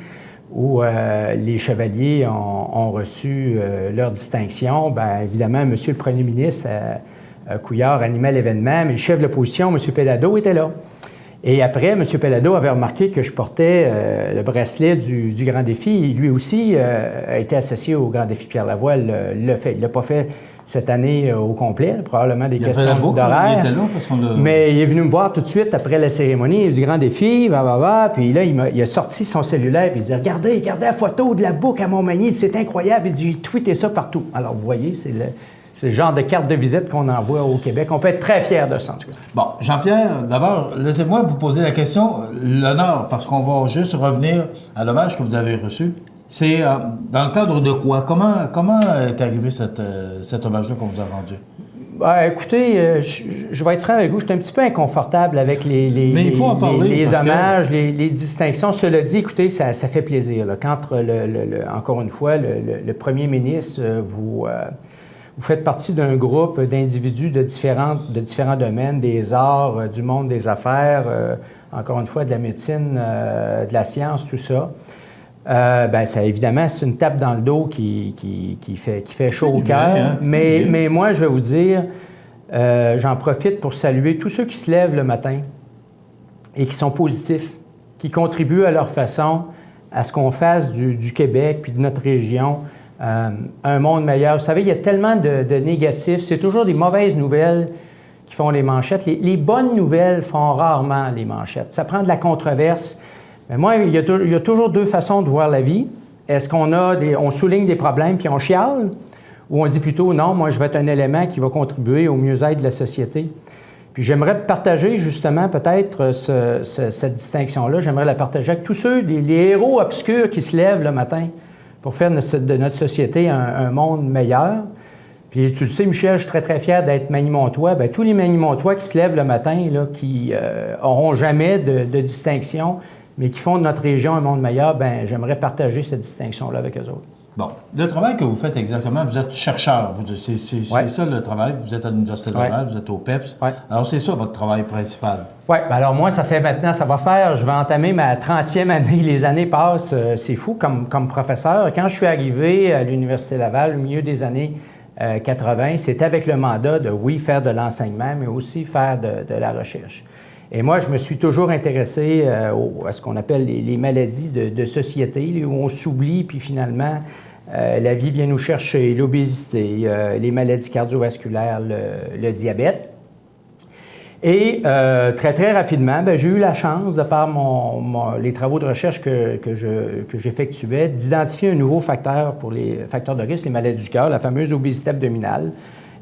où les chevaliers ont reçu leur distinction, bien évidemment, M. le premier ministre Couillard animait l'événement, mais le chef de l'opposition, M. Pellado, était là. Et après, M. Pellado avait remarqué que je portais le bracelet du Grand Défi. Lui aussi a été associé au Grand Défi Pierre Lavoie, l'a fait. Il ne l'a pas fait cette année au complet, probablement des questions d'horaire. Mais il est venu me voir tout de suite après la cérémonie du Grand Défi, puis là, il a sorti son cellulaire, puis il dit « Regardez la photo de la boucle à Montmagny, c'est incroyable. » Il dit « J'ai tweeté ça partout. » Alors, vous voyez, c'est le genre de carte de visite qu'on envoie au Québec. On peut être très fiers de ça, en tout cas. Bon, Jean-Pierre, d'abord, laissez-moi vous poser la question, l'honneur, parce qu'on va juste revenir à l'hommage que vous avez reçu. C'est dans le cadre de quoi? Comment est arrivé cet hommage-là qu'on vous a rendu? Écoutez, je vais être franc avec vous, je suis un petit peu inconfortable avec les hommages, les distinctions. Cela dit, écoutez, ça fait plaisir. Là, quand, encore une fois, le premier ministre vous faites partie d'un groupe d'individus de différents domaines, des arts, du monde des affaires, encore une fois, de la médecine, de la science, tout ça. Ça, évidemment, c'est une tape dans le dos qui fait chaud au cœur. Hein? Mais moi, je vais vous dire, j'en profite pour saluer tous ceux qui se lèvent le matin et qui sont positifs, qui contribuent à leur façon à ce qu'on fasse du Québec puis de notre région un monde meilleur. Vous savez, il y a tellement de négatifs. C'est toujours des mauvaises nouvelles qui font les manchettes. Les bonnes nouvelles font rarement les manchettes. Ça prend de la controverse. Mais moi, il y a toujours deux façons de voir la vie. Est-ce on souligne des problèmes puis on chiale? Ou on dit plutôt, non, moi, je vais être un élément qui va contribuer au mieux-être de la société. Puis j'aimerais partager justement peut-être cette distinction-là. J'aimerais la partager avec tous ceux, les héros obscurs qui se lèvent le matin pour faire de notre société un monde meilleur. Puis tu le sais, Michel, je suis très, très fier d'être Magny-Montois. Bien, tous les Magny-Montois qui se lèvent le matin, là, qui n'auront jamais de distinction, mais qui font de notre région un monde meilleur, bien, j'aimerais partager cette distinction-là avec eux autres. Bon, le travail que vous faites exactement, vous êtes chercheur. C'est ça le travail. Vous êtes à l'Université de Laval, vous êtes au PEPS. Ouais. Alors, c'est ça votre travail principal. Oui, alors moi, je vais entamer ma 30e année. Les années passent, c'est fou, comme professeur. Quand je suis arrivé à l'Université de Laval, au milieu des années 80, c'était avec le mandat de, oui, faire de l'enseignement, mais aussi faire de la recherche. Et moi, je me suis toujours intéressé à ce qu'on appelle les maladies de société, où on s'oublie, puis finalement, la vie vient nous chercher, l'obésité, les maladies cardiovasculaires, le diabète. Et très, très rapidement, j'ai eu la chance, de par les travaux de recherche que j'effectuais, d'identifier un nouveau facteur pour les facteurs de risque, les maladies du cœur, la fameuse obésité abdominale.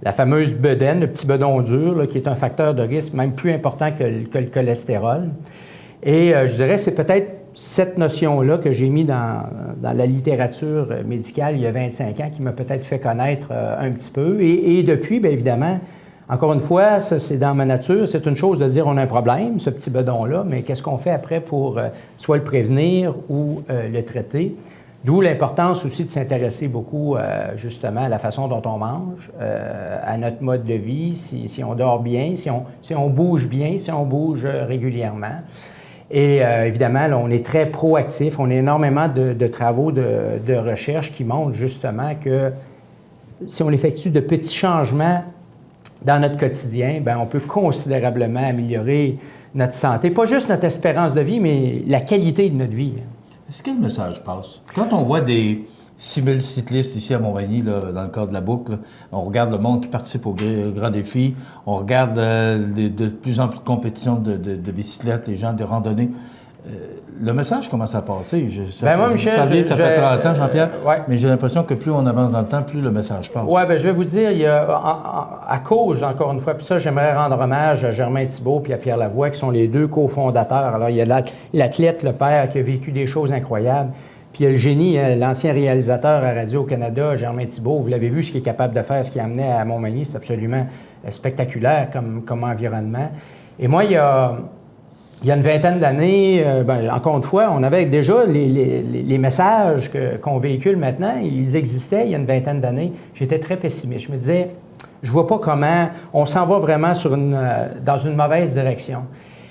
La fameuse bedaine, le petit bedon dur, là, qui est un facteur de risque même plus important que le cholestérol. Et je dirais c'est peut-être cette notion-là que j'ai mis dans la littérature médicale il y a 25 ans qui m'a peut-être fait connaître un petit peu. Et depuis, bien évidemment, encore une fois, ça c'est dans ma nature, c'est une chose de dire on a un problème, ce petit bedon-là, mais qu'est-ce qu'on fait après pour soit le prévenir ou le traiter? D'où l'importance aussi de s'intéresser beaucoup justement à la façon dont on mange, à notre mode de vie, si on dort bien, si on bouge bien, si on bouge régulièrement. Et évidemment, là, on est très proactif. On a énormément de travaux de recherche qui montrent justement que si on effectue de petits changements dans notre quotidien, bien, on peut considérablement améliorer notre santé. Pas juste notre espérance de vie, mais la qualité de notre vie. Est-ce que le message passe? Quand on voit des 6000 cyclistes ici à Montmagny, là, dans le cadre de la boucle, là, on regarde le monde qui participe au grand défi, on regarde de plus en plus de compétitions de bicyclettes, les gens de randonnée. Le message commence à passer. Moi, Michel, ça fait 30 ans, Jean-Pierre, mais j'ai l'impression que plus on avance dans le temps, plus le message passe. Oui, bien, je vais vous dire, il y a, à cause, encore une fois, puis ça, j'aimerais rendre hommage à Germain Thibault et à Pierre Lavoie, qui sont les deux cofondateurs. Alors, il y a l'athlète, le père, qui a vécu des choses incroyables, puis il y a le génie, l'ancien réalisateur à Radio-Canada, Germain Thibault. Vous l'avez vu, ce qu'il est capable de faire, ce qu'il a amené à Montmagny, c'est absolument spectaculaire comme environnement. Et moi, il y a une vingtaine d'années, encore une fois, on avait déjà les messages qu'on véhicule maintenant, ils existaient il y a une vingtaine d'années. J'étais très pessimiste. Je me disais, je vois pas comment on s'en va vraiment dans une mauvaise direction.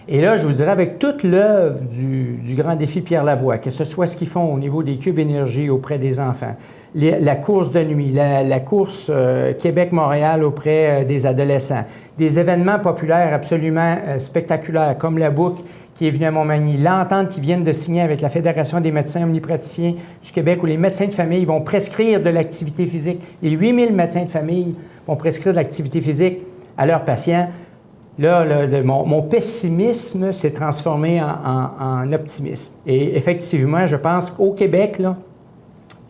Et là, je vous dirais, avec toute l'œuvre du grand défi Pierre Lavoie, que ce soit ce qu'ils font au niveau des cubes énergie auprès des enfants, la course de nuit, la course Québec-Montréal auprès des adolescents, des événements populaires absolument spectaculaires comme la boucle qui est venue à Montmagny, l'entente qu'ils viennent de signer avec la Fédération des médecins omnipraticiens du Québec où les médecins de famille vont prescrire de l'activité physique. Les 8000 médecins de famille vont prescrire de l'activité physique à leurs patients. Là, mon pessimisme s'est transformé en optimisme. Et effectivement, je pense qu'au Québec, là,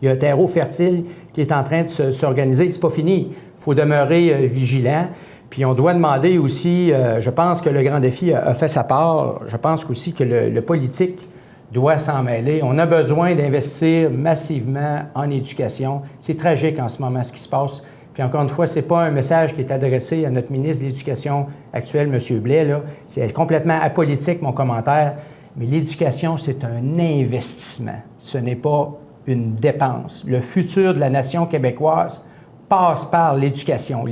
il y a un terreau fertile qui est en train de s'organiser. C'est pas fini. Il faut demeurer vigilant. Puis on doit demander aussi, je pense que le grand défi a fait sa part. Je pense aussi que le politique doit s'en mêler. On a besoin d'investir massivement en éducation. C'est tragique en ce moment ce qui se passe. Puis encore une fois, ce n'est pas un message qui est adressé à notre ministre de l'Éducation actuel, M. Blais. Là. C'est complètement apolitique, mon commentaire. Mais l'éducation, c'est un investissement. Ce n'est pas une dépense. Le futur de la nation québécoise, passe par l'éducation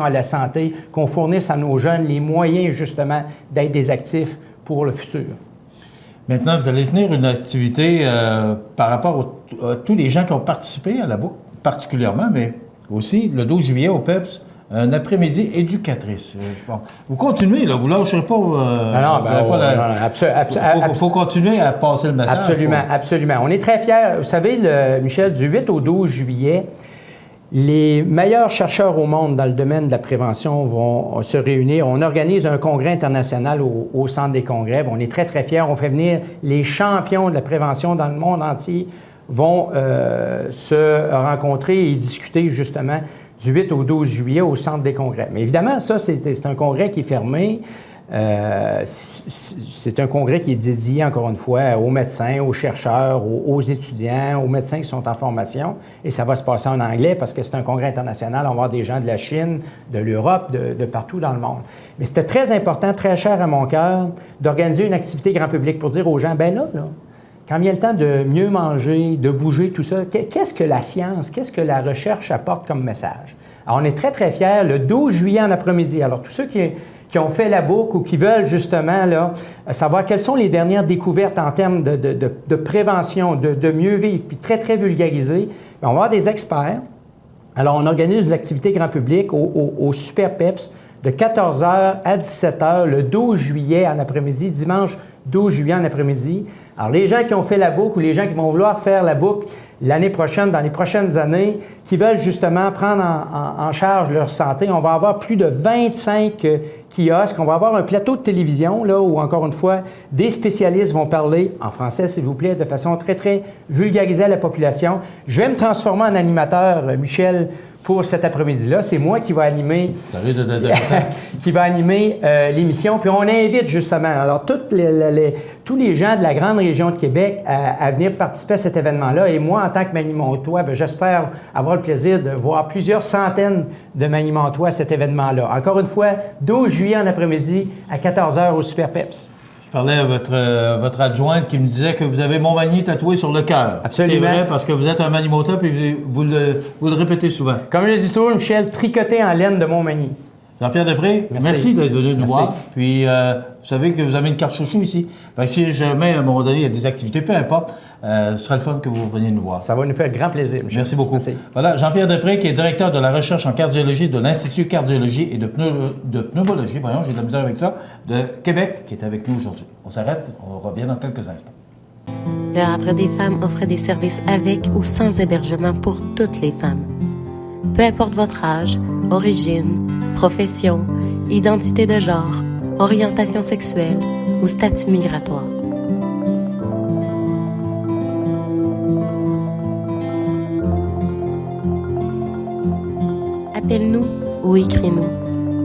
à la santé, qu'on fournisse à nos jeunes les moyens justement d'être des actifs pour le futur. Maintenant, vous allez tenir une activité par rapport à tous les gens qui ont participé à la boucle, particulièrement, mais aussi le 12 juillet au PEPS, un après-midi éducatrice. Bon, vous continuez, là, vous ne lâcherez pas. Il faut continuer à passer le message. Absolument. On est très fiers. Vous savez, Michel, du 8 au 12 juillet, les meilleurs chercheurs au monde dans le domaine de la prévention vont se réunir. On organise un congrès international au Centre des congrès. On est très, très fiers. On fait venir les champions de la prévention dans le monde entier vont se rencontrer et discuter justement du 8 au 12 juillet au Centre des congrès. Mais évidemment, ça, c'est un congrès qui est fermé. C'est un congrès qui est dédié, encore une fois, aux médecins, aux chercheurs, aux étudiants, aux médecins qui sont en formation. Et ça va se passer en anglais parce que c'est un congrès international. On va avoir des gens de la Chine, de l'Europe, de partout dans le monde. Mais c'était très important, très cher à mon cœur, d'organiser une activité grand public pour dire aux gens, ben là, quand vient le temps de mieux manger, de bouger, tout ça, qu'est-ce que la science, qu'est-ce que la recherche apporte comme message? Alors, on est très, très fiers. Le 12 juillet en après-midi, alors tous ceux qui ont fait la boucle ou qui veulent justement là, savoir quelles sont les dernières découvertes en termes de prévention, de mieux vivre, puis très, très vulgarisé, on va avoir des experts. Alors, on organise des activités grand public au Super PEPS de 14h à 17h le 12 juillet en après-midi, dimanche 12 juillet en après-midi. Alors, les gens qui ont fait la boucle ou les gens qui vont vouloir faire la boucle l'année prochaine, dans les prochaines années, qui veulent justement prendre en charge leur santé, on va avoir plus de 25 kiosques. On va avoir un plateau de télévision, là, où, encore une fois, des spécialistes vont parler, en français, s'il vous plaît, de façon très, très vulgarisée à la population. Je vais me transformer en animateur, Michel, pour cet après-midi-là. C'est moi qui va animer, l'émission. Puis on invite justement alors tous les gens de la grande région de Québec à venir participer à cet événement-là. Et moi, en tant que Manimontois, j'espère avoir le plaisir de voir plusieurs centaines de Manimontois à cet événement-là. Encore une fois, 12 juillet en après-midi à 14h au Super PEPS. Je parlais à votre adjointe qui me disait que vous avez Montmagny tatoué sur le cœur. Absolument. C'est vrai parce que vous êtes un Manimontois puis vous le répétez souvent. Comme je le dis toujours, Michel, tricoté en laine de Montmagny. Jean-Pierre Després, merci d'être venu nous voir. Puis, vous savez que vous avez une carte chouchou ici. Fait que si jamais, à un moment donné, il y a des activités, peu importe, ce sera le fun que vous veniez nous voir. Ça va nous faire grand plaisir, Michel. Merci beaucoup. Merci. Voilà, Jean-Pierre Després, qui est directeur de la recherche en cardiologie de l'Institut cardiologie et de pneumologie, voyons, j'ai de la misère avec ça, de Québec, qui est avec nous aujourd'hui. On s'arrête, on revient dans quelques instants. Le Havre des femmes offre des services avec ou sans hébergement pour toutes les femmes. Peu importe votre âge, origine, profession, identité de genre, orientation sexuelle ou statut migratoire. Appelle-nous ou écris-nous.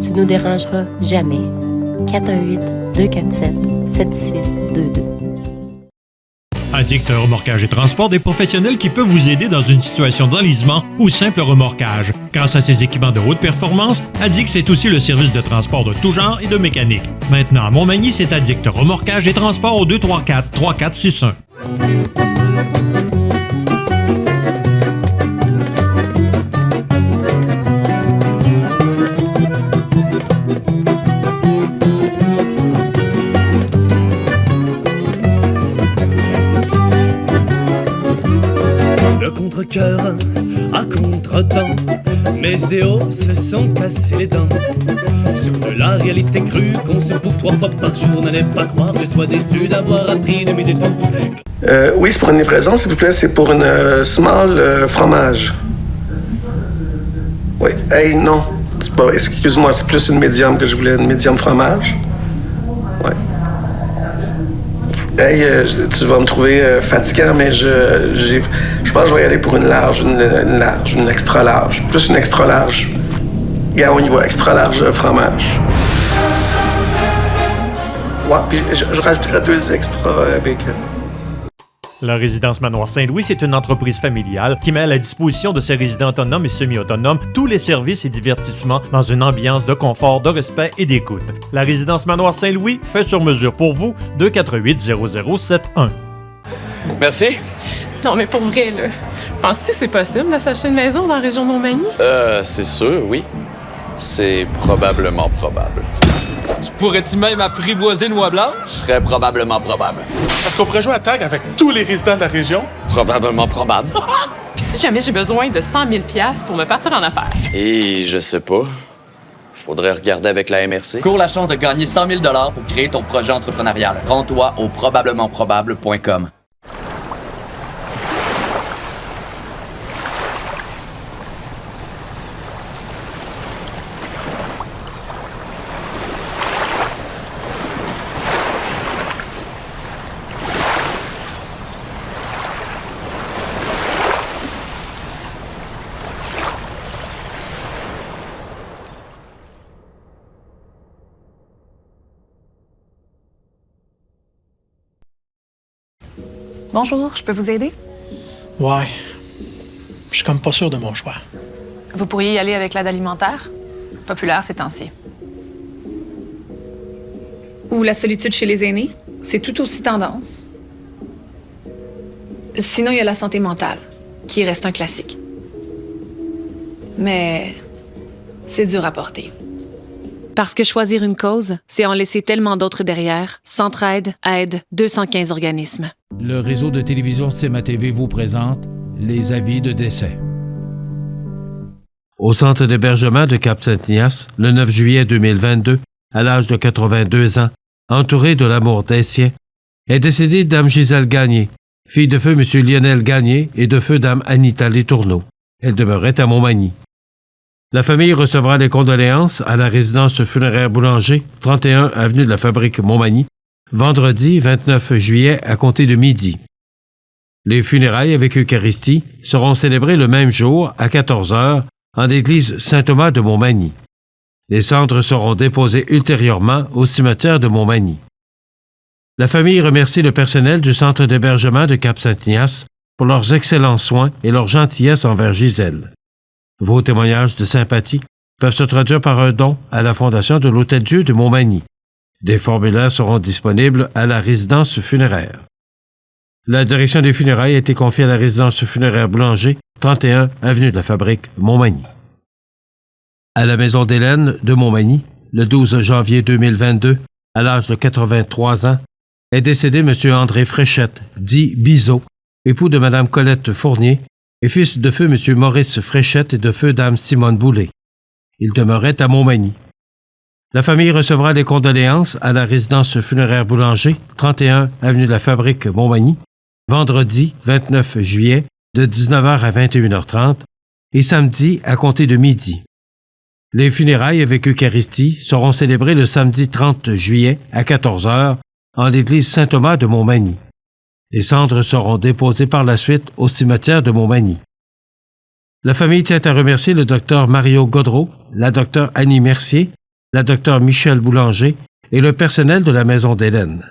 Tu nous dérangeras jamais. 418-247-7622. Addict Remorquage et Transport, des professionnels qui peuvent vous aider dans une situation d'enlisement ou simple remorquage. Grâce à ses équipements de haute performance, Addict, c'est aussi le service de transport de tout genre et de mécanique. Maintenant, à Montmagny, c'est Addict Remorquage et Transport au 234-3461. Contre-cœur à contre-temps, mes idéaux se sont cassés les dents. Sur de la réalité crue qu'on se bouffe 3 fois par jour, n'allez pas croire que je sois déçu d'avoir appris de mes détours. Oui, c'est pour une livraison, s'il vous plaît. C'est pour une small fromage. Oui. Hey, non. C'est pas, excuse-moi, c'est plus une médium que je voulais, une médium fromage. Ouais. Hey, tu vas me trouver fatigant, mais je pense que je vais y aller pour une large, une extra large. Plus une extra large. Gars, on y va, extra large fromage. Ouais, puis je rajouterai 2 extra bacon. La résidence Manoir Saint-Louis, c'est une entreprise familiale qui met à la disposition de ses résidents autonomes et semi-autonomes tous les services et divertissements dans une ambiance de confort, de respect et d'écoute. La résidence Manoir Saint-Louis fait sur mesure pour vous, 248-0071. Merci. Non, mais pour vrai, là. Penses-tu que c'est possible de s'acheter une maison dans la région de Montmagny? C'est sûr, oui. C'est probablement probable. Pourrais-tu même apprivoiser une oie blanche? Ce serait probablement probable. Est-ce qu'on pourrait jouer à tag avec tous les résidents de la région? Probablement probable. Puis si jamais j'ai besoin de 100 000 $ pour me partir en affaires? Et je sais pas. Faudrait regarder avec la MRC. Cours la chance de gagner 100 000 $ pour créer ton projet entrepreneurial. Rends-toi au probablementprobable.com. Bonjour, je peux vous aider? Ouais. Je suis comme pas sûr de mon choix. Vous pourriez y aller avec l'aide alimentaire, populaire ces temps-ci. Ou la solitude chez les aînés, c'est tout aussi tendance. Sinon, il y a la santé mentale, qui reste un classique. Mais c'est dur à porter. Parce que choisir une cause, c'est en laisser tellement d'autres derrière. Centraide aide 215 organismes. Le réseau de télévision CMA-TV vous présente les avis de décès. Au centre d'hébergement de Cap-Saint-Ignace, le 9 juillet 2022, à l'âge de 82 ans, entourée de l'amour des siens, est décédée Dame Gisèle Gagné, fille de feu M. Lionel Gagné et de feu Dame Anita Letourneau. Elle demeurait à Montmagny. La famille recevra les condoléances à la résidence funéraire Boulanger, 31 avenue de la Fabrique Montmagny, vendredi 29 juillet à compter de midi. Les funérailles avec Eucharistie seront célébrées le même jour à 14 h en l'église Saint-Thomas de Montmagny. Les cendres seront déposées ultérieurement au cimetière de Montmagny. La famille remercie le personnel du centre d'hébergement de Cap-Saint-Ignace pour leurs excellents soins et leur gentillesse envers Gisèle. Vos témoignages de sympathie peuvent se traduire par un don à la Fondation de l'Hôtel-Dieu de Montmagny. Des formulaires seront disponibles à la résidence funéraire. La direction des funérailles a été confiée à la résidence funéraire Boulanger, 31 avenue de la Fabrique, Montmagny. À la maison d'Hélène de Montmagny, le 12 janvier 2022, à l'âge de 83 ans, est décédé M. André Fréchette, dit Bizot, époux de Mme Colette Fournier, et fils de feu M. Maurice Fréchette et de feu Dame Simone Boulay. Il demeurait à Montmagny. La famille recevra les condoléances à la résidence funéraire Boulanger, 31 avenue de la Fabrique, Montmagny, vendredi 29 juillet de 19 h à 21 h 30 et samedi à compter de midi. Les funérailles avec Eucharistie seront célébrées le samedi 30 juillet à 14 h en l'église Saint-Thomas de Montmagny. Les cendres seront déposées par la suite au cimetière de Montmagny. La famille tient à remercier le docteur Mario Godreau, la docteure Annie Mercier, la docteure Michel Boulanger et le personnel de la maison d'Hélène.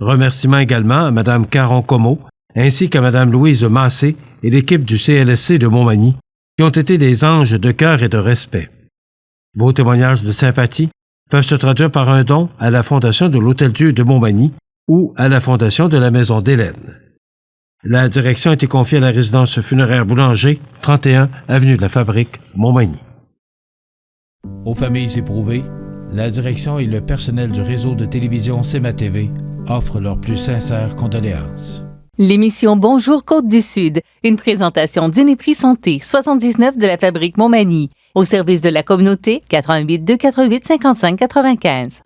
Remerciements également à Mme Caron Comeau, ainsi qu'à Mme Louise Massé et l'équipe du CLSC de Montmagny, qui ont été des anges de cœur et de respect. Vos témoignages de sympathie peuvent se traduire par un don à la Fondation de l'Hôtel-Dieu de Montmagny ou à la Fondation de la Maison d'Hélène. La direction a été confiée à la résidence funéraire Boulanger, 31 avenue de la Fabrique, Montmagny. Aux familles éprouvées, la direction et le personnel du réseau de télévision CMA-TV offrent leurs plus sincères condoléances. L'émission Bonjour Côte-du-Sud, une présentation d'Uniprix Santé, 79 de la Fabrique Montmagny, au service de la communauté, 88 248 55 95.